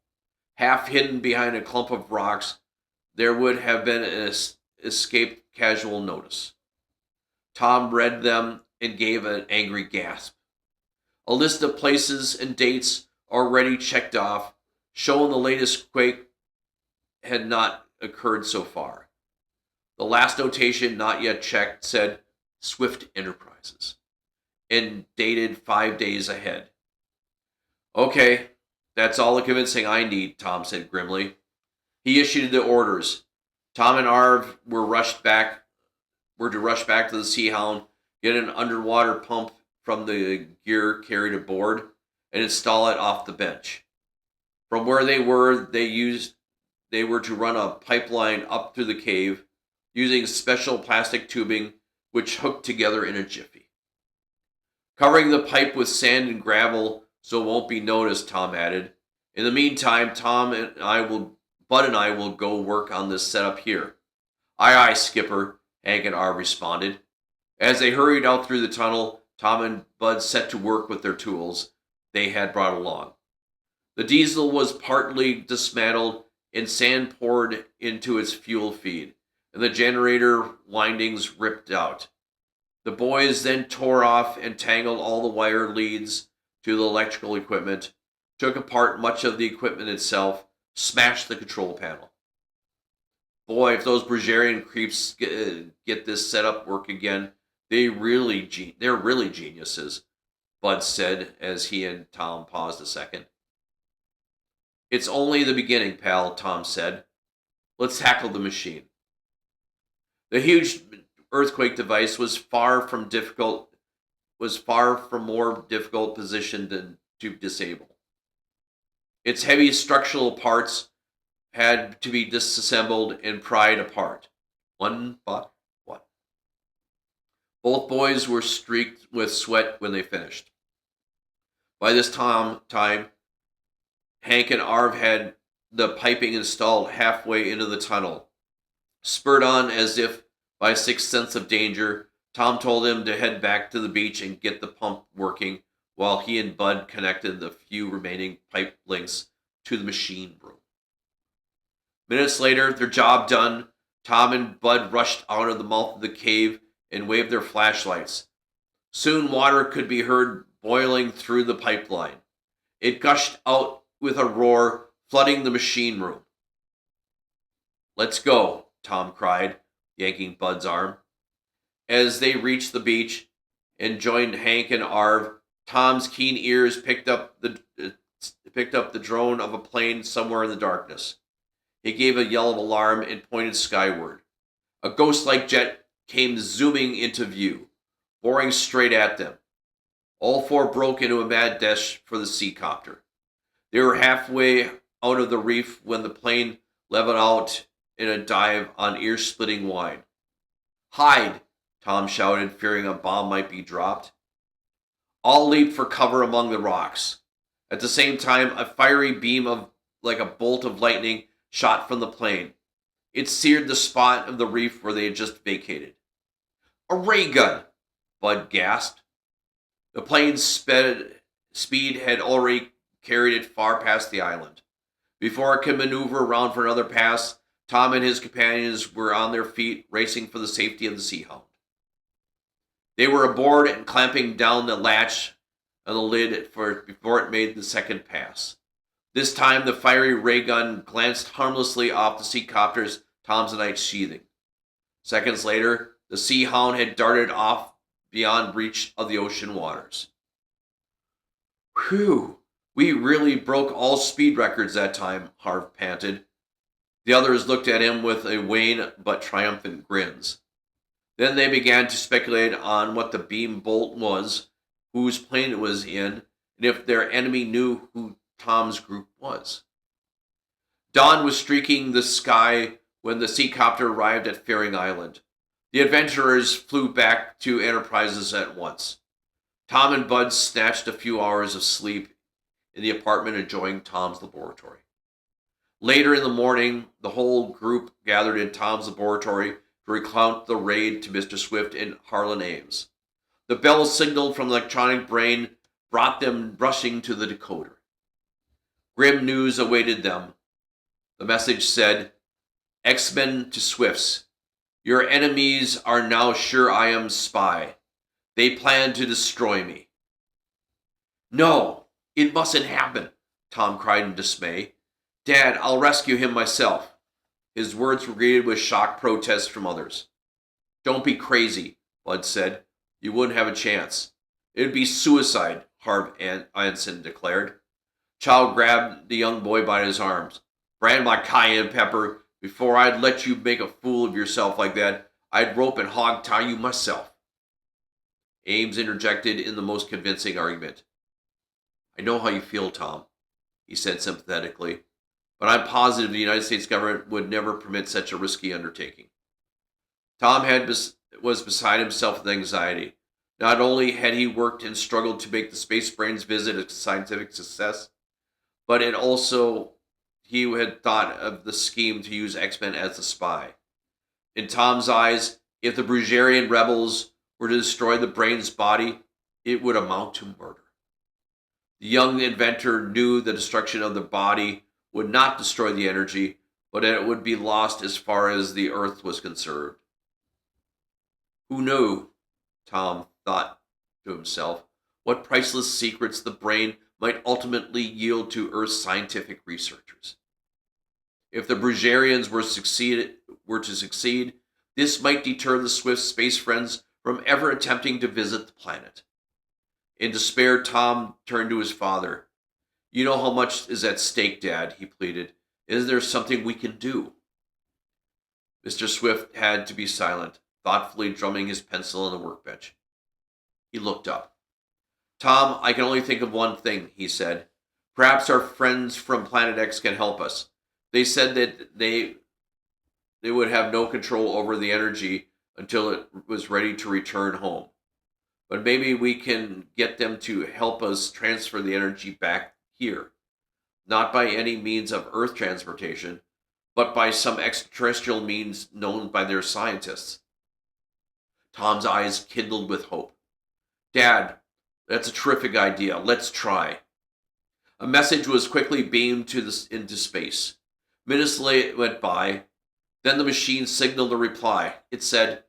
Half hidden behind a clump of rocks, there would have been an escaped casual notice. Tom read them and gave an angry gasp. A list of places and dates already checked off, showing the latest quake had not occurred so far. The last notation not yet checked said Swift Enterprises and dated 5 days ahead. Okay, that's all the convincing I need, Tom said grimly. He issued the orders. Tom and Arv were to rush back to the Seahound, get an underwater pump from the gear carried aboard, and install it off the bench. From where they were to run a pipeline up through the cave using special plastic tubing which hooked together in a jiffy. Covering the pipe with sand and gravel so it won't be noticed, Tom added. In the meantime, Bud and I will go work on this setup here. Aye, aye, Skipper, Hank and Arv responded. As they hurried out through the tunnel, Tom and Bud set to work with their tools they had brought along. The diesel was partly dismantled and sand poured into its fuel feed, and the generator windings ripped out. The boys then tore off and tangled all the wire leads to the electrical equipment, took apart much of the equipment itself, smashed the control panel. Boy, if those Bergerian creeps get this setup work again, they're really geniuses, Bud said as he and Tom paused a second. It's only the beginning, pal, Tom said. Let's tackle the machine. The huge earthquake device was far from more difficult position to disable. Its heavy structural parts had to be disassembled and pried apart, one by one. Both boys were streaked with sweat when they finished. By this time, Hank and Arv had the piping installed halfway into the tunnel. Spurred on as if by a sixth sense of danger, Tom told him to head back to the beach and get the pump working while he and Bud connected the few remaining pipe links to the machine room. Minutes later, their job done, Tom and Bud rushed out of the mouth of the cave and waved their flashlights. Soon water could be heard boiling through the pipeline. It gushed out with a roar, flooding the machine room. "Let's go," Tom cried, yanking Bud's arm. As they reached the beach and joined Hank and Arv, Tom's keen ears picked up the drone of a plane somewhere in the darkness. He gave a yell of alarm and pointed skyward. A ghost-like jet came zooming into view, boring straight at them. All four broke into a mad dash for the seacopter. They were halfway out of the reef when the plane leveled out in a dive on ear-splitting wide. "Hide!" Tom shouted, fearing a bomb might be dropped. All leaped for cover among the rocks. At the same time, a fiery beam like a bolt of lightning shot from the plane. It seared the spot of the reef where they had just vacated. "A ray gun!" Bud gasped. The plane's speed had already carried it far past the island. Before it could maneuver around for another pass, Tom and his companions were on their feet, racing for the safety of the Seahound. They were aboard and clamping down the latch on the lid before it made the second pass. This time, the fiery ray gun glanced harmlessly off the Seacopter's Tomsonite sheathing. Seconds later, the Seahound had darted off beyond reach of the ocean waters. "Whew, we really broke all speed records that time," Harv panted. The others looked at him with a wan but triumphant grins. Then they began to speculate on what the beam bolt was, whose plane it was in, and if their enemy knew who Tom's group was. Dawn was streaking the sky when the Seacopter arrived at Fairing Island. The adventurers flew back to Enterprises at once. Tom and Bud snatched a few hours of sleep in the apartment adjoining Tom's laboratory. Later in the morning, the whole group gathered in Tom's laboratory to recount the raid to Mr. Swift and Harlan Ames. The bell signal from the electronic brain brought them rushing to the decoder. Grim news awaited them. The message said, "X-Men to Swifts. Your enemies are now sure I am spy. They plan to destroy me." "No, it mustn't happen," Tom cried in dismay. "Dad, I'll rescue him myself." His words were greeted with shocked protests from others. "Don't be crazy," Bud said. "You wouldn't have a chance." "It'd be suicide," Harv Anson declared. Child grabbed the young boy by his arms. "Brand my cayenne pepper. Before I'd let you make a fool of yourself like that, I'd rope and hog tie you myself." Ames interjected in the most convincing argument. "I know how you feel, Tom," he said sympathetically, "but I'm positive the United States government would never permit such a risky undertaking." Tom was beside himself with anxiety. Not only had he worked and struggled to make the Space Brain's visit a scientific success, but he had thought of the scheme to use X-Men as a spy. In Tom's eyes, if the Brugerian rebels were to destroy the Brain's body, it would amount to murder. The young inventor knew the destruction of the body would not destroy the energy, but that it would be lost as far as the Earth was concerned. Who knew, Tom thought to himself, what priceless secrets the Brain might ultimately yield to Earth's scientific researchers. If the Brugerians were to succeed, this might deter the Swift space friends from ever attempting to visit the planet. In despair, Tom turned to his father. "You know how much is at stake, Dad," he pleaded. "Is there something we can do?" Mr. Swift had to be silent, thoughtfully drumming his pencil on the workbench. He looked up. "Tom, I can only think of one thing," he said. "Perhaps our friends from Planet X can help us. They said that they would have no control over the energy, until it was ready to return home. But maybe we can get them to help us transfer the energy back here, not by any means of Earth transportation, but by some extraterrestrial means known by their scientists. Tom's eyes kindled with hope. Dad, that's a terrific idea. Let's try. A message was quickly beamed into space. Minutes went by. Then the machine signaled a reply. It said,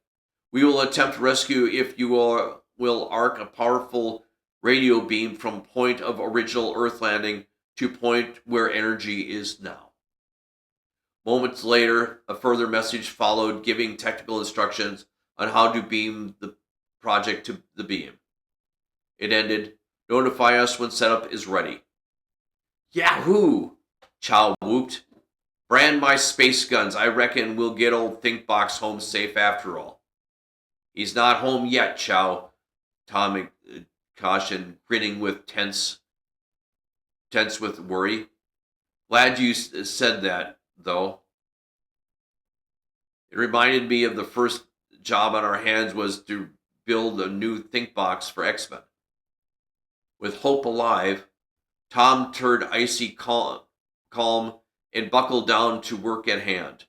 "We will attempt rescue if you will arc a powerful radio beam from point of original Earth landing to point where energy is now." Moments later, a further message followed giving technical instructions on how to beam the project to the beam. It ended, "Notify us when setup is ready." Yahoo! Chow whooped. "Brand my space guns. I reckon we'll get old Thinkbox home safe after all." "He's not home yet, Chow," Tom cautioned, grinning with tense with worry. "Glad you said that, though. It reminded me of the first job on our hands was to build a new Thinkbox for X-Men." With hope alive, Tom turned icy calm and buckled down to work at hand.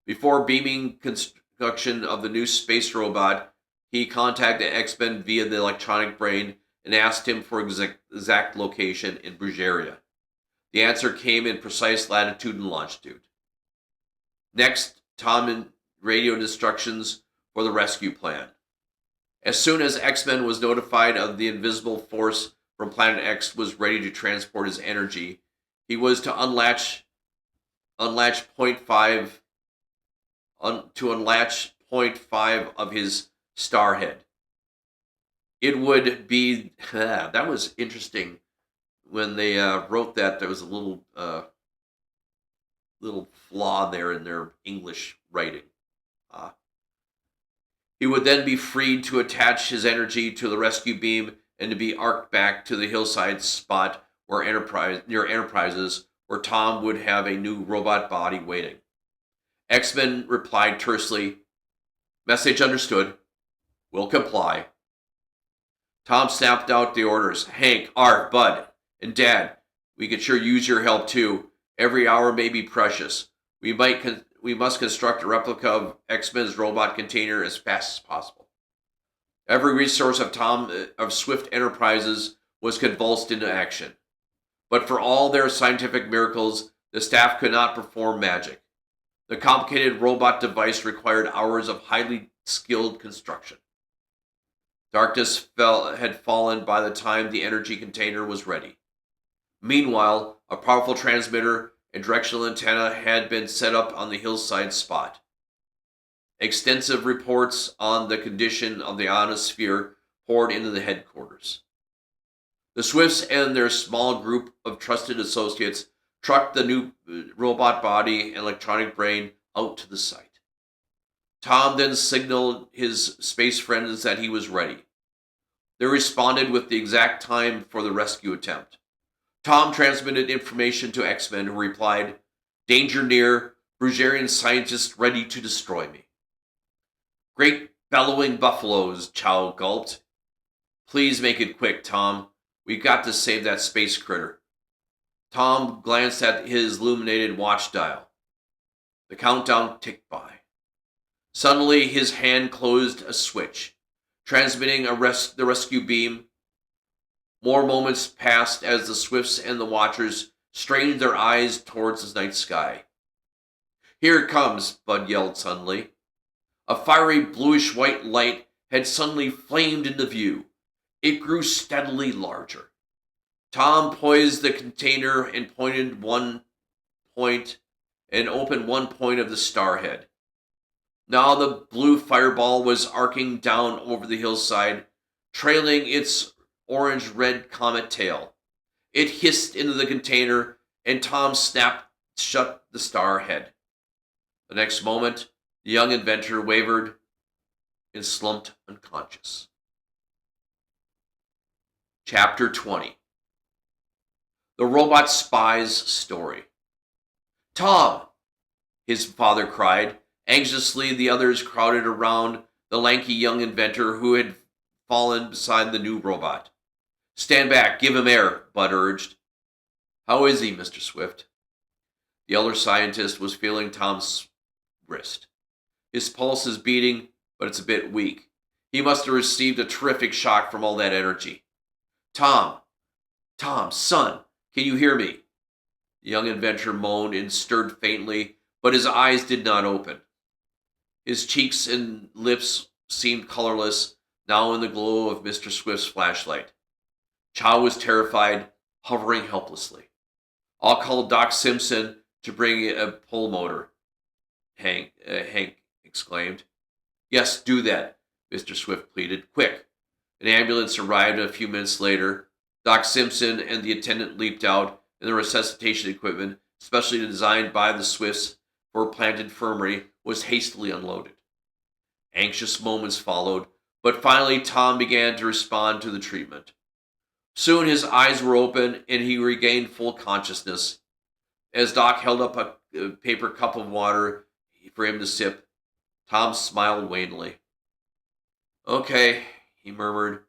Before beaming construction of the new space robot, he contacted X-Men via the electronic brain and asked him for exact location in Bulgaria. The answer came in precise latitude and longitude. Next, Tom radioed instructions for the rescue plan. As soon as X-Men was notified of the invisible force from Planet X was ready to transport his energy, he was to unlatch point 5 of his starhead. It would be that was interesting when they wrote that. There was a little flaw there in their English writing. He would then be freed to attach his energy to the rescue beam and to be arced back to the hillside spot near Enterprises, where Tom would have a new robot body waiting. X-Men replied tersely, "Message understood. Will comply." Tom snapped out the orders. "Hank, Art, Bud, and Dad, we could sure use your help too. Every hour may be precious. We must construct a replica of X-Men's robot container as fast as possible." Every resource of Swift Enterprises was convulsed into action. But for all their scientific miracles, the staff could not perform magic. The complicated robot device required hours of highly skilled construction. Darkness had fallen by the time the energy container was ready. Meanwhile, a powerful transmitter and directional antenna had been set up on the hillside spot. Extensive reports on the condition of the ionosphere poured into the headquarters. The Swifts and their small group of trusted associates trucked the new robot body and electronic brain out to the site. Tom then signaled his space friends that he was ready. They responded with the exact time for the rescue attempt. Tom transmitted information to X-Men, who replied, "Danger near, Bulgarian scientists ready to destroy me." "Great bellowing buffaloes," Chow gulped. "Please make it quick, Tom. We've got to save that space critter." Tom glanced at his illuminated watch dial. The countdown ticked by. Suddenly, his hand closed a switch, transmitting the rescue beam. More moments passed as the Swifts and the Watchers strained their eyes towards the night sky. "Here it comes," Bud yelled suddenly. A fiery bluish-white light had suddenly flamed into view. It grew steadily larger. Tom poised the container and opened one point of the starhead. Now the blue fireball was arcing down over the hillside, trailing its orange-red comet tail. It hissed into the container, and Tom snapped shut the starhead. The next moment, the young inventor wavered and slumped unconscious. Chapter 20. The Robot Spy's Story. "Tom!" his father cried. Anxiously, the others crowded around the lanky young inventor who had fallen beside the new robot. Stand back, give him air, Bud urged. How is he, Mr. Swift? The elder scientist was feeling Tom's wrist. His pulse is beating, but it's a bit weak. He must have received a terrific shock from all that energy. Tom, son, can you hear me? The young inventor moaned and stirred faintly, but his eyes did not open. His cheeks and lips seemed colorless, now in the glow of Mr. Swift's flashlight. Chow was terrified, hovering helplessly. I'll call Doc Simpson to bring a pulmotor, Hank exclaimed. Yes, do that, Mr. Swift pleaded. Quick. An ambulance arrived a few minutes later. Doc Simpson and the attendant leaped out, and the resuscitation equipment, specially designed by the Swifts for plant infirmary, was hastily unloaded. Anxious moments followed, but finally Tom began to respond to the treatment. Soon his eyes were open, and he regained full consciousness. As Doc held up a paper cup of water for him to sip, Tom smiled wanly. Okay, he murmured.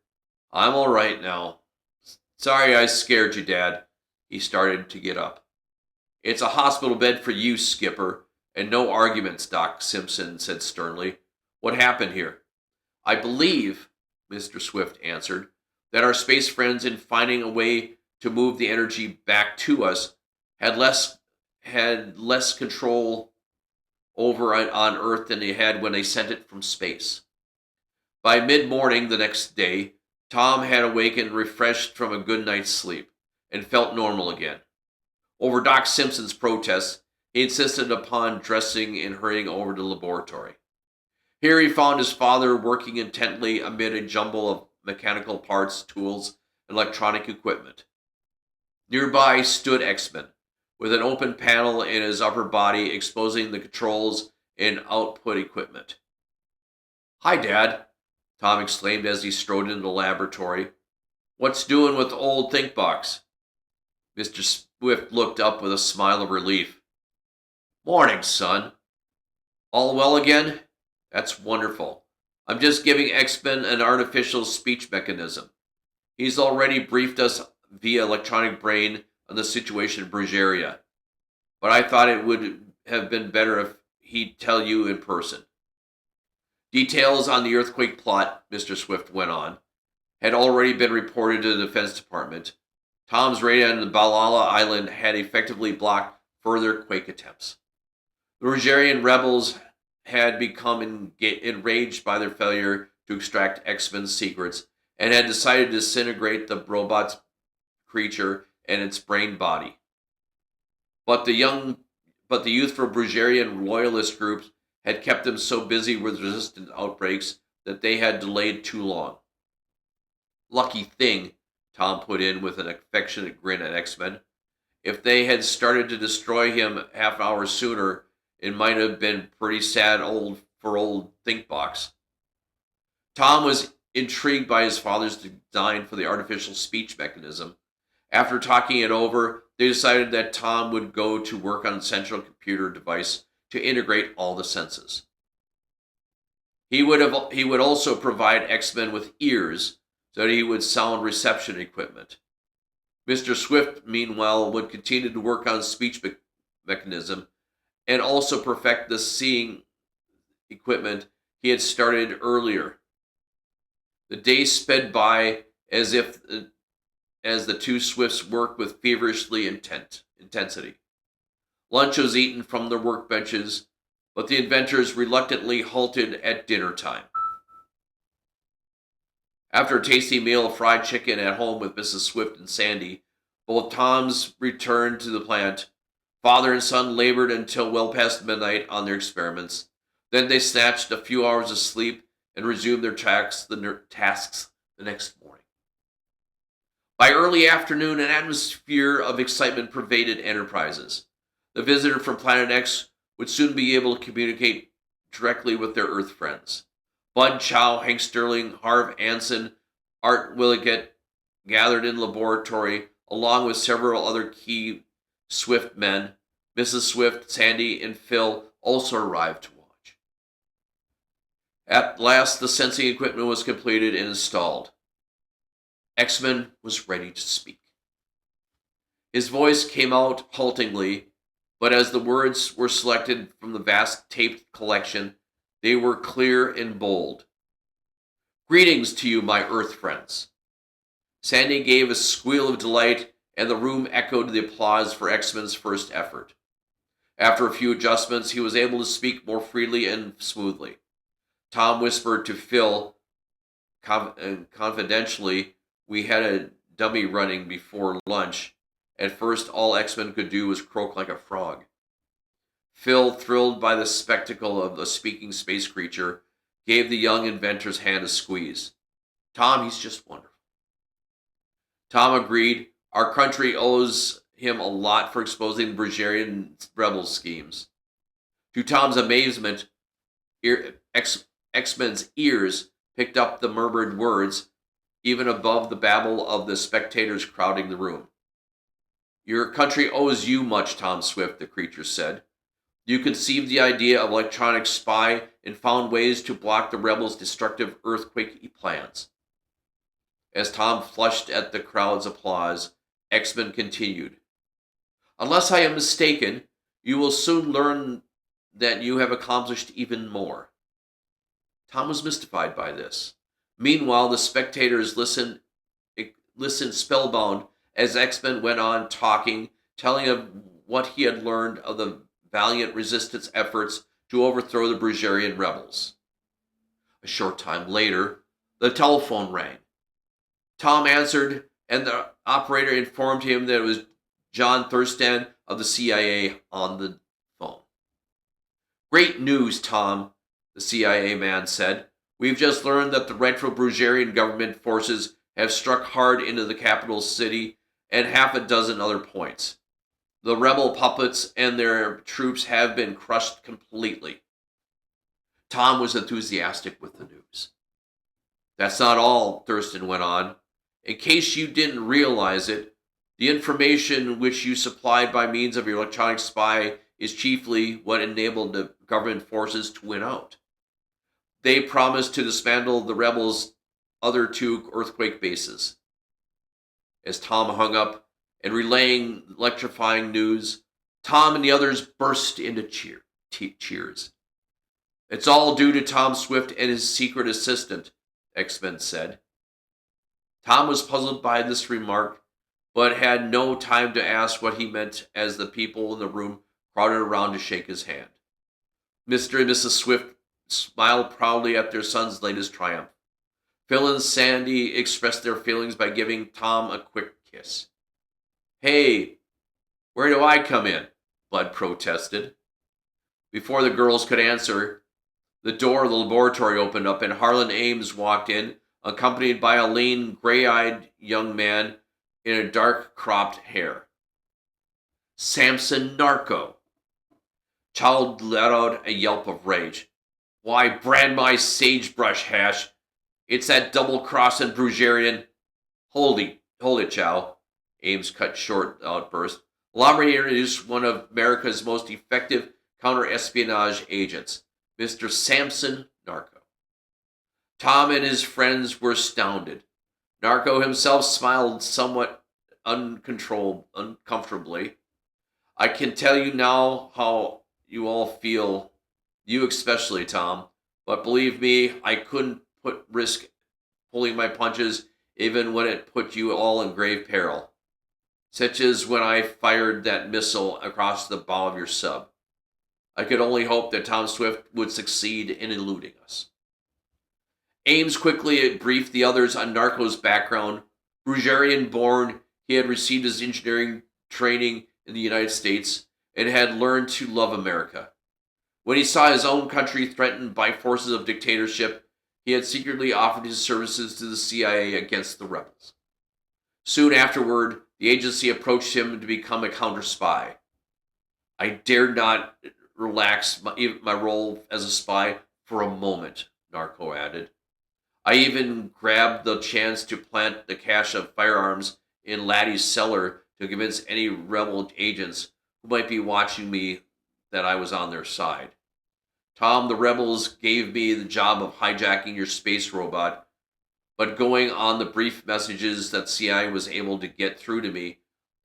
I'm all right now. Sorry I scared you, Dad. He started to get up. It's a hospital bed for you, Skipper, and no arguments, Doc Simpson said sternly. What happened here? I believe, Mr. Swift answered, that our space friends, in finding a way to move the energy back to us, had less control over on Earth than they had when they sent it from space. By mid-morning the next day, Tom had awakened refreshed from a good night's sleep and felt normal again. Over Doc Simpson's protests, he insisted upon dressing and hurrying over to the laboratory. Here he found his father working intently amid a jumble of mechanical parts, tools, and electronic equipment. Nearby stood X-Men, with an open panel in his upper body exposing the controls and output equipment. Hi, Dad, Tom exclaimed as he strode into the laboratory. What's doing with the old think box? Mr. Swift looked up with a smile of relief. Morning, son. All well again? That's wonderful. I'm just giving X-Men an artificial speech mechanism. He's already briefed us via electronic brain on the situation in Brugeria, but I thought it would have been better if he'd tell you in person. Details on the earthquake plot, Mr. Swift went on, had already been reported to the Defense Department. Tom's raid on the Balala Island had effectively blocked further quake attempts. The Rogerian rebels had become enraged by their failure to extract X-Men's secrets and had decided to disintegrate the robot's creature and its brain body. But the youthful Brugerian loyalist groups had kept them so busy with resistance outbreaks that they had delayed too long. Lucky thing, Tom put in with an affectionate grin at X-Men. If they had started to destroy him half an hour sooner, it might have been pretty sad old Thinkbox. Tom was intrigued by his father's design for the artificial speech mechanism. After talking it over, they decided that Tom would go to work on a central computer device to integrate all the senses. He would also provide X-Men with ears so that he would sound reception equipment. Mr. Swift, meanwhile, would continue to work on speech mechanism and also perfect the seeing equipment he had started earlier. The days sped by as the two Swifts worked with feverishly intensity. Lunch was eaten from their workbenches, but the inventors reluctantly halted at dinner time. After a tasty meal of fried chicken at home with Mrs. Swift and Sandy, both Toms returned to the plant. Father and son labored until well past midnight on their experiments. Then they snatched a few hours of sleep and resumed their tasks the next morning. By early afternoon, an atmosphere of excitement pervaded Enterprises. The visitor from Planet X would soon be able to communicate directly with their Earth friends. Bud Chow, Hank Sterling, Harv Anson, Art Williget gathered in the laboratory, along with several other key Swift men. Mrs. Swift, Sandy, and Phil also arrived to watch. At last, the sensing equipment was completed and installed. X-Men was ready to speak. His voice came out haltingly, but as the words were selected from the vast taped collection, they were clear and bold. Greetings to you, my Earth friends. Sandy gave a squeal of delight, and the room echoed the applause for X-Men's first effort. After a few adjustments, he was able to speak more freely and smoothly. Tom whispered to Phil, confidentially, we had a dummy running before lunch. At first, all X-Men could do was croak like a frog. Phil, thrilled by the spectacle of a speaking space creature, gave the young inventor's hand a squeeze. Tom, he's just wonderful. Tom agreed. Our country owes him a lot for exposing the Brugerian rebel schemes. To Tom's amazement, X-Men's ears picked up the murmured words, even above the babble of the spectators crowding the room. Your country owes you much, Tom Swift, the creature said. You conceived the idea of electronic spy and found ways to block the rebels' destructive earthquake plans. As Tom flushed at the crowd's applause, X-Men continued. Unless I am mistaken, you will soon learn that you have accomplished even more. Tom was mystified by this. Meanwhile, the spectators listened spellbound as X-Men went on talking, telling of what he had learned of the valiant resistance efforts to overthrow the Brugerian rebels. A short time later, the telephone rang. Tom answered, and the operator informed him that it was John Thurston of the CIA on the phone. Great news, Tom, the CIA man said. We've just learned that the retro-Brugerian government forces have struck hard into the capital city and half a dozen other points. The rebel puppets and their troops have been crushed completely. Tom was enthusiastic with the news. That's not all, Thurston went on. In case you didn't realize it, the information which you supplied by means of your electronic spy is chiefly what enabled the government forces to win out. They promised to dismantle the rebels' other two earthquake bases. As Tom hung up and relaying electrifying news, Tom and the others burst into cheers. It's all due to Tom Swift and his secret assistant, X-Men said. Tom was puzzled by this remark, but had no time to ask what he meant as the people in the room crowded around to shake his hand. Mr. and Mrs. Swift smiled proudly at their son's latest triumph. Phil and Sandy expressed their feelings by giving Tom a quick kiss. Hey, where do I come in? Bud protested. Before the girls could answer, the door of the laboratory opened up and Harlan Ames walked in, accompanied by a lean, gray-eyed young man in a dark-cropped hair. Samson Narco. Child let out a yelp of rage. Why, brand my sagebrush hash. It's that double-crossing Brugerian. Hold it, Chow. Ames cut short the outburst. Allow me to introduce one of America's most effective counter-espionage agents, Mr. Samson Narco. Tom and his friends were astounded. Narco himself smiled somewhat uncomfortably. I can tell you now how you all feel, you especially, Tom, but believe me, I couldn't risk pulling my punches even when it put you all in grave peril, such as when I fired that missile across the bow of your sub. I could only hope that Tom Swift would succeed in eluding us. Ames quickly briefed the others on Narco's background. Brugerian-born, he had received his engineering training in the United States and had learned to love America. When he saw his own country threatened by forces of dictatorship, he had secretly offered his services to the CIA against the rebels. Soon afterward, the agency approached him to become a counter-spy. I dared not relax my role as a spy for a moment, Narco added. I even grabbed the chance to plant the cache of firearms in Laddie's cellar to convince any rebel agents who might be watching me that I was on their side. Tom, the rebels gave me the job of hijacking your space robot, but going on the brief messages that CIA was able to get through to me,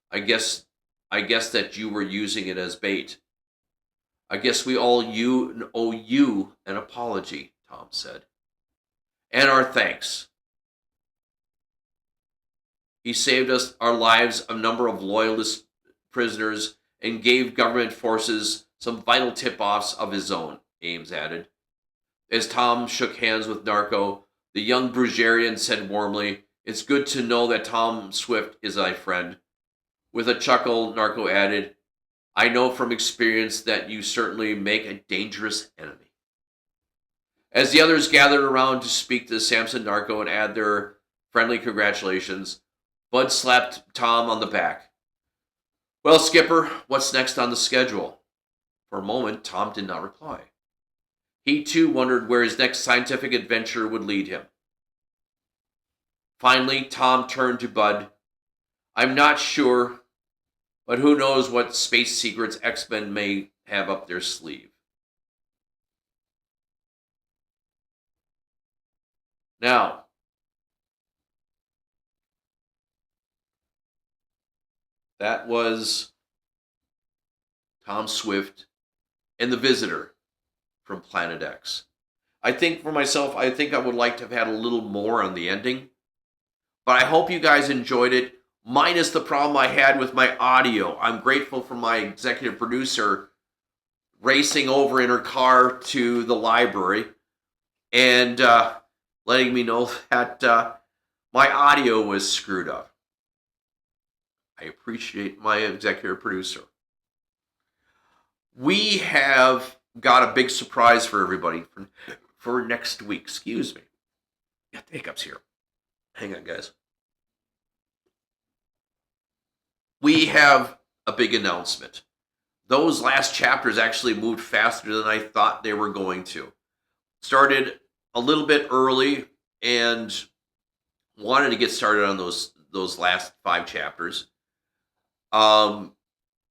I guess that you were using it as bait. I guess we all owe you an apology, Tom said. And our thanks. He saved us our lives, a number of loyalist prisoners, and gave government forces some vital tip-offs of his own, Ames added. As Tom shook hands with Narco, the young Brugerian said warmly, "It's good to know that Tom Swift is thy friend." With a chuckle, Narco added, "I know from experience that you certainly make a dangerous enemy." As the others gathered around to speak to Samson Narco and add their friendly congratulations, Bud slapped Tom on the back. "Well, Skipper, what's next on the schedule?" For a moment, Tom did not reply. He too wondered where his next scientific adventure would lead him. Finally, Tom turned to Bud. "I'm not sure, but who knows what space secrets X-Men may have up their sleeve." Now, that was Tom Swift and the Visitor from Planet X. I think for myself, I think I would like to have had a little more on the ending, but I hope you guys enjoyed it, minus the problem I had with my audio. I'm grateful for my executive producer racing over in her car to the library and letting me know that my audio was screwed up. I appreciate my executive producer. We have got a big surprise for everybody for next week. Excuse me. Got the hiccups here. Hang on, guys. We have a big announcement. Those last chapters actually moved faster than I thought they were going to. Started a little bit early and wanted to get started on those last 5 chapters. I'm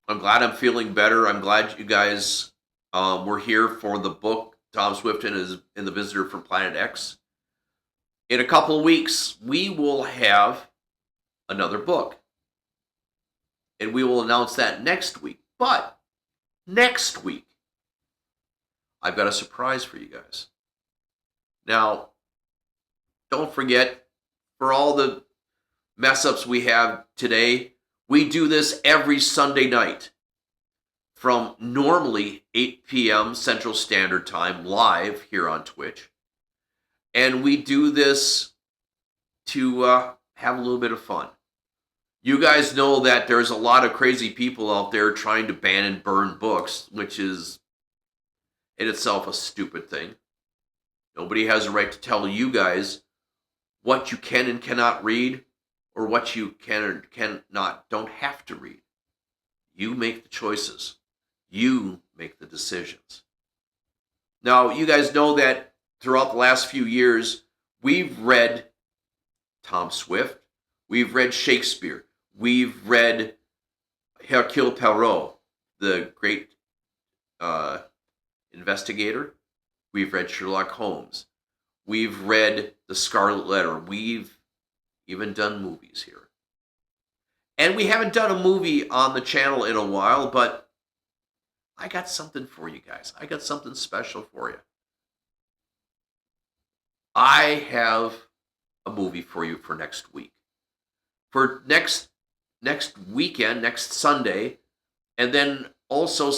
glad I'm feeling better. I'm glad you guys were here for the book, Tom Swift and the Visitor from Planet X. In a couple of weeks, we will have another book. And we will announce that next week. But next week, I've got a surprise for you guys. Now, don't forget, for all the mess-ups we have today, we do this every Sunday night from normally 8 p.m. Central Standard Time live here on Twitch. And we do this to have a little bit of fun. You guys know that there's a lot of crazy people out there trying to ban and burn books, which is in itself a stupid thing. Nobody has a right to tell you guys what you can and cannot read, or what you can or don't have to read. You make the choices. You make the decisions. Now, you guys know that throughout the last few years, we've read Tom Swift, we've read Shakespeare, we've read Hercule Poirot, the great investigator. We've read Sherlock Holmes. We've read The Scarlet Letter. We've even done movies here. And we haven't done a movie on the channel in a while, but I got something for you guys. I got something special for you. I have a movie for you for next week. For next weekend, next Sunday, and then also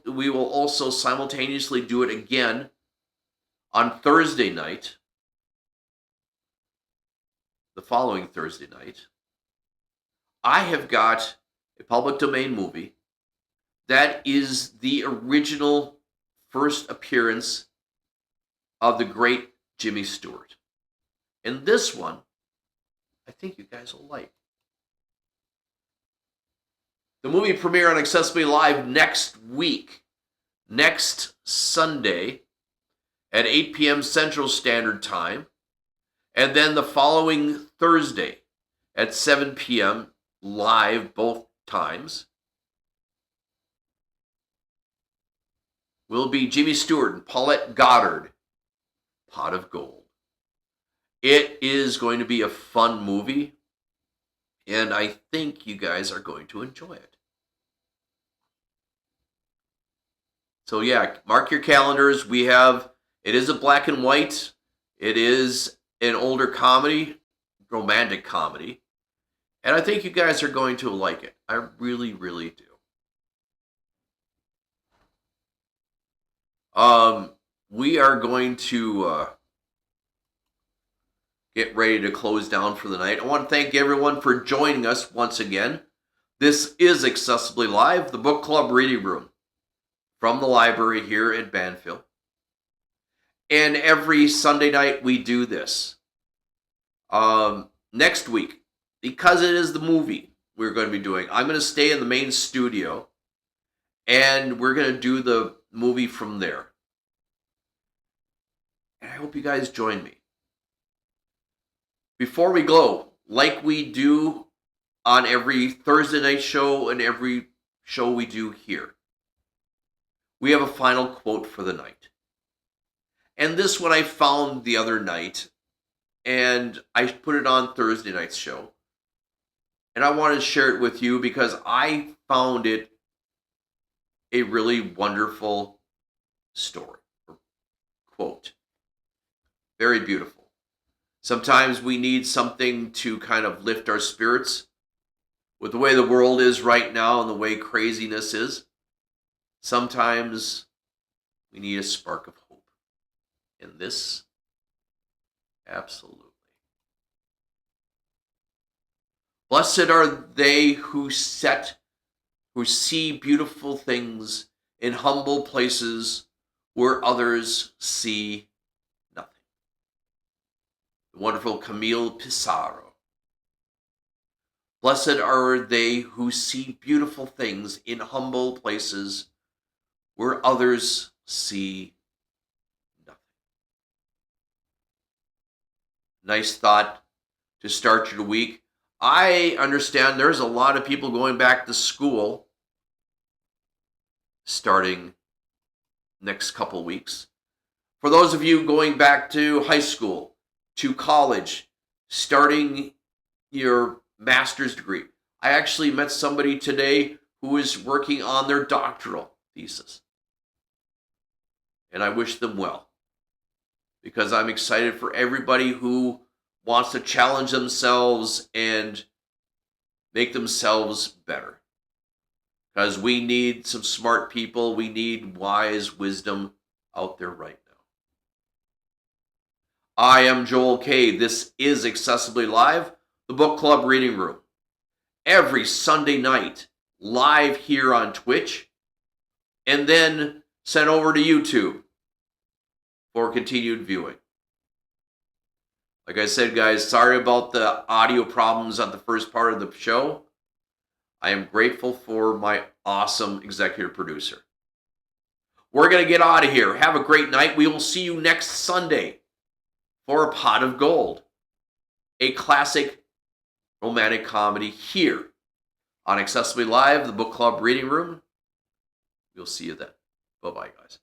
we will also simultaneously do it again on Thursday night, the following Thursday night. I have got a public domain movie that is the original first appearance of the great Jimmy Stewart. And this one, I think you guys will like. The movie premiere on Accessibly Live next week, next Sunday at 8 p.m. Central Standard Time, and then the following Thursday at 7 p.m. live both times. will be Jimmy Stewart and Paulette Goddard, Pot of Gold. It is going to be a fun movie, and I think you guys are going to enjoy it. So yeah, mark your calendars. It is a black and white. It is an older comedy, romantic comedy. And I think you guys are going to like it. I really, really do. We are going to get ready to close down for the night. I want to thank everyone for joining us once again. This is Accessibly Live, the book club reading room from the library here at Banfield. And every Sunday night we do this. Next week, because it is the movie we're going to be doing, I'm going to stay in the main studio and we're going to do the movie from there. And I hope you guys join me. Before we go, like we do on every Thursday night show and every show we do here, we have a final quote for the night. And this one I found the other night, and I put it on Thursday night's show. And I wanted to share it with you because I found it a really wonderful story, or quote. Very beautiful. Sometimes we need something to kind of lift our spirits. With the way the world is right now and the way craziness is, sometimes we need a spark of hope. And this, absolutely. Blessed are they who see beautiful things in humble places where others see nothing. The wonderful Camille Pissarro. Blessed are they who see beautiful things in humble places where others see nothing. Nice thought to start your week. I understand there's a lot of people going back to school starting next couple weeks. For those of you going back to high school, to college, starting your master's degree. I actually met somebody today who is working on their doctoral thesis. And I wish them well. Because I'm excited for everybody who wants to challenge themselves and make themselves better. Because we need some smart people. We need wise wisdom out there right now. I am Joel K. This is Accessibly Live, the book club reading room. Every Sunday night, live here on Twitch, and then sent over to YouTube for continued viewing. Like I said, guys, sorry about the audio problems on the first part of the show. I am grateful for my awesome executive producer. We're going to get out of here. Have a great night. We will see you next Sunday for A Pot of Gold, a classic romantic comedy here on Accessibly Live, the book club reading room. We'll see you then. Bye-bye, guys.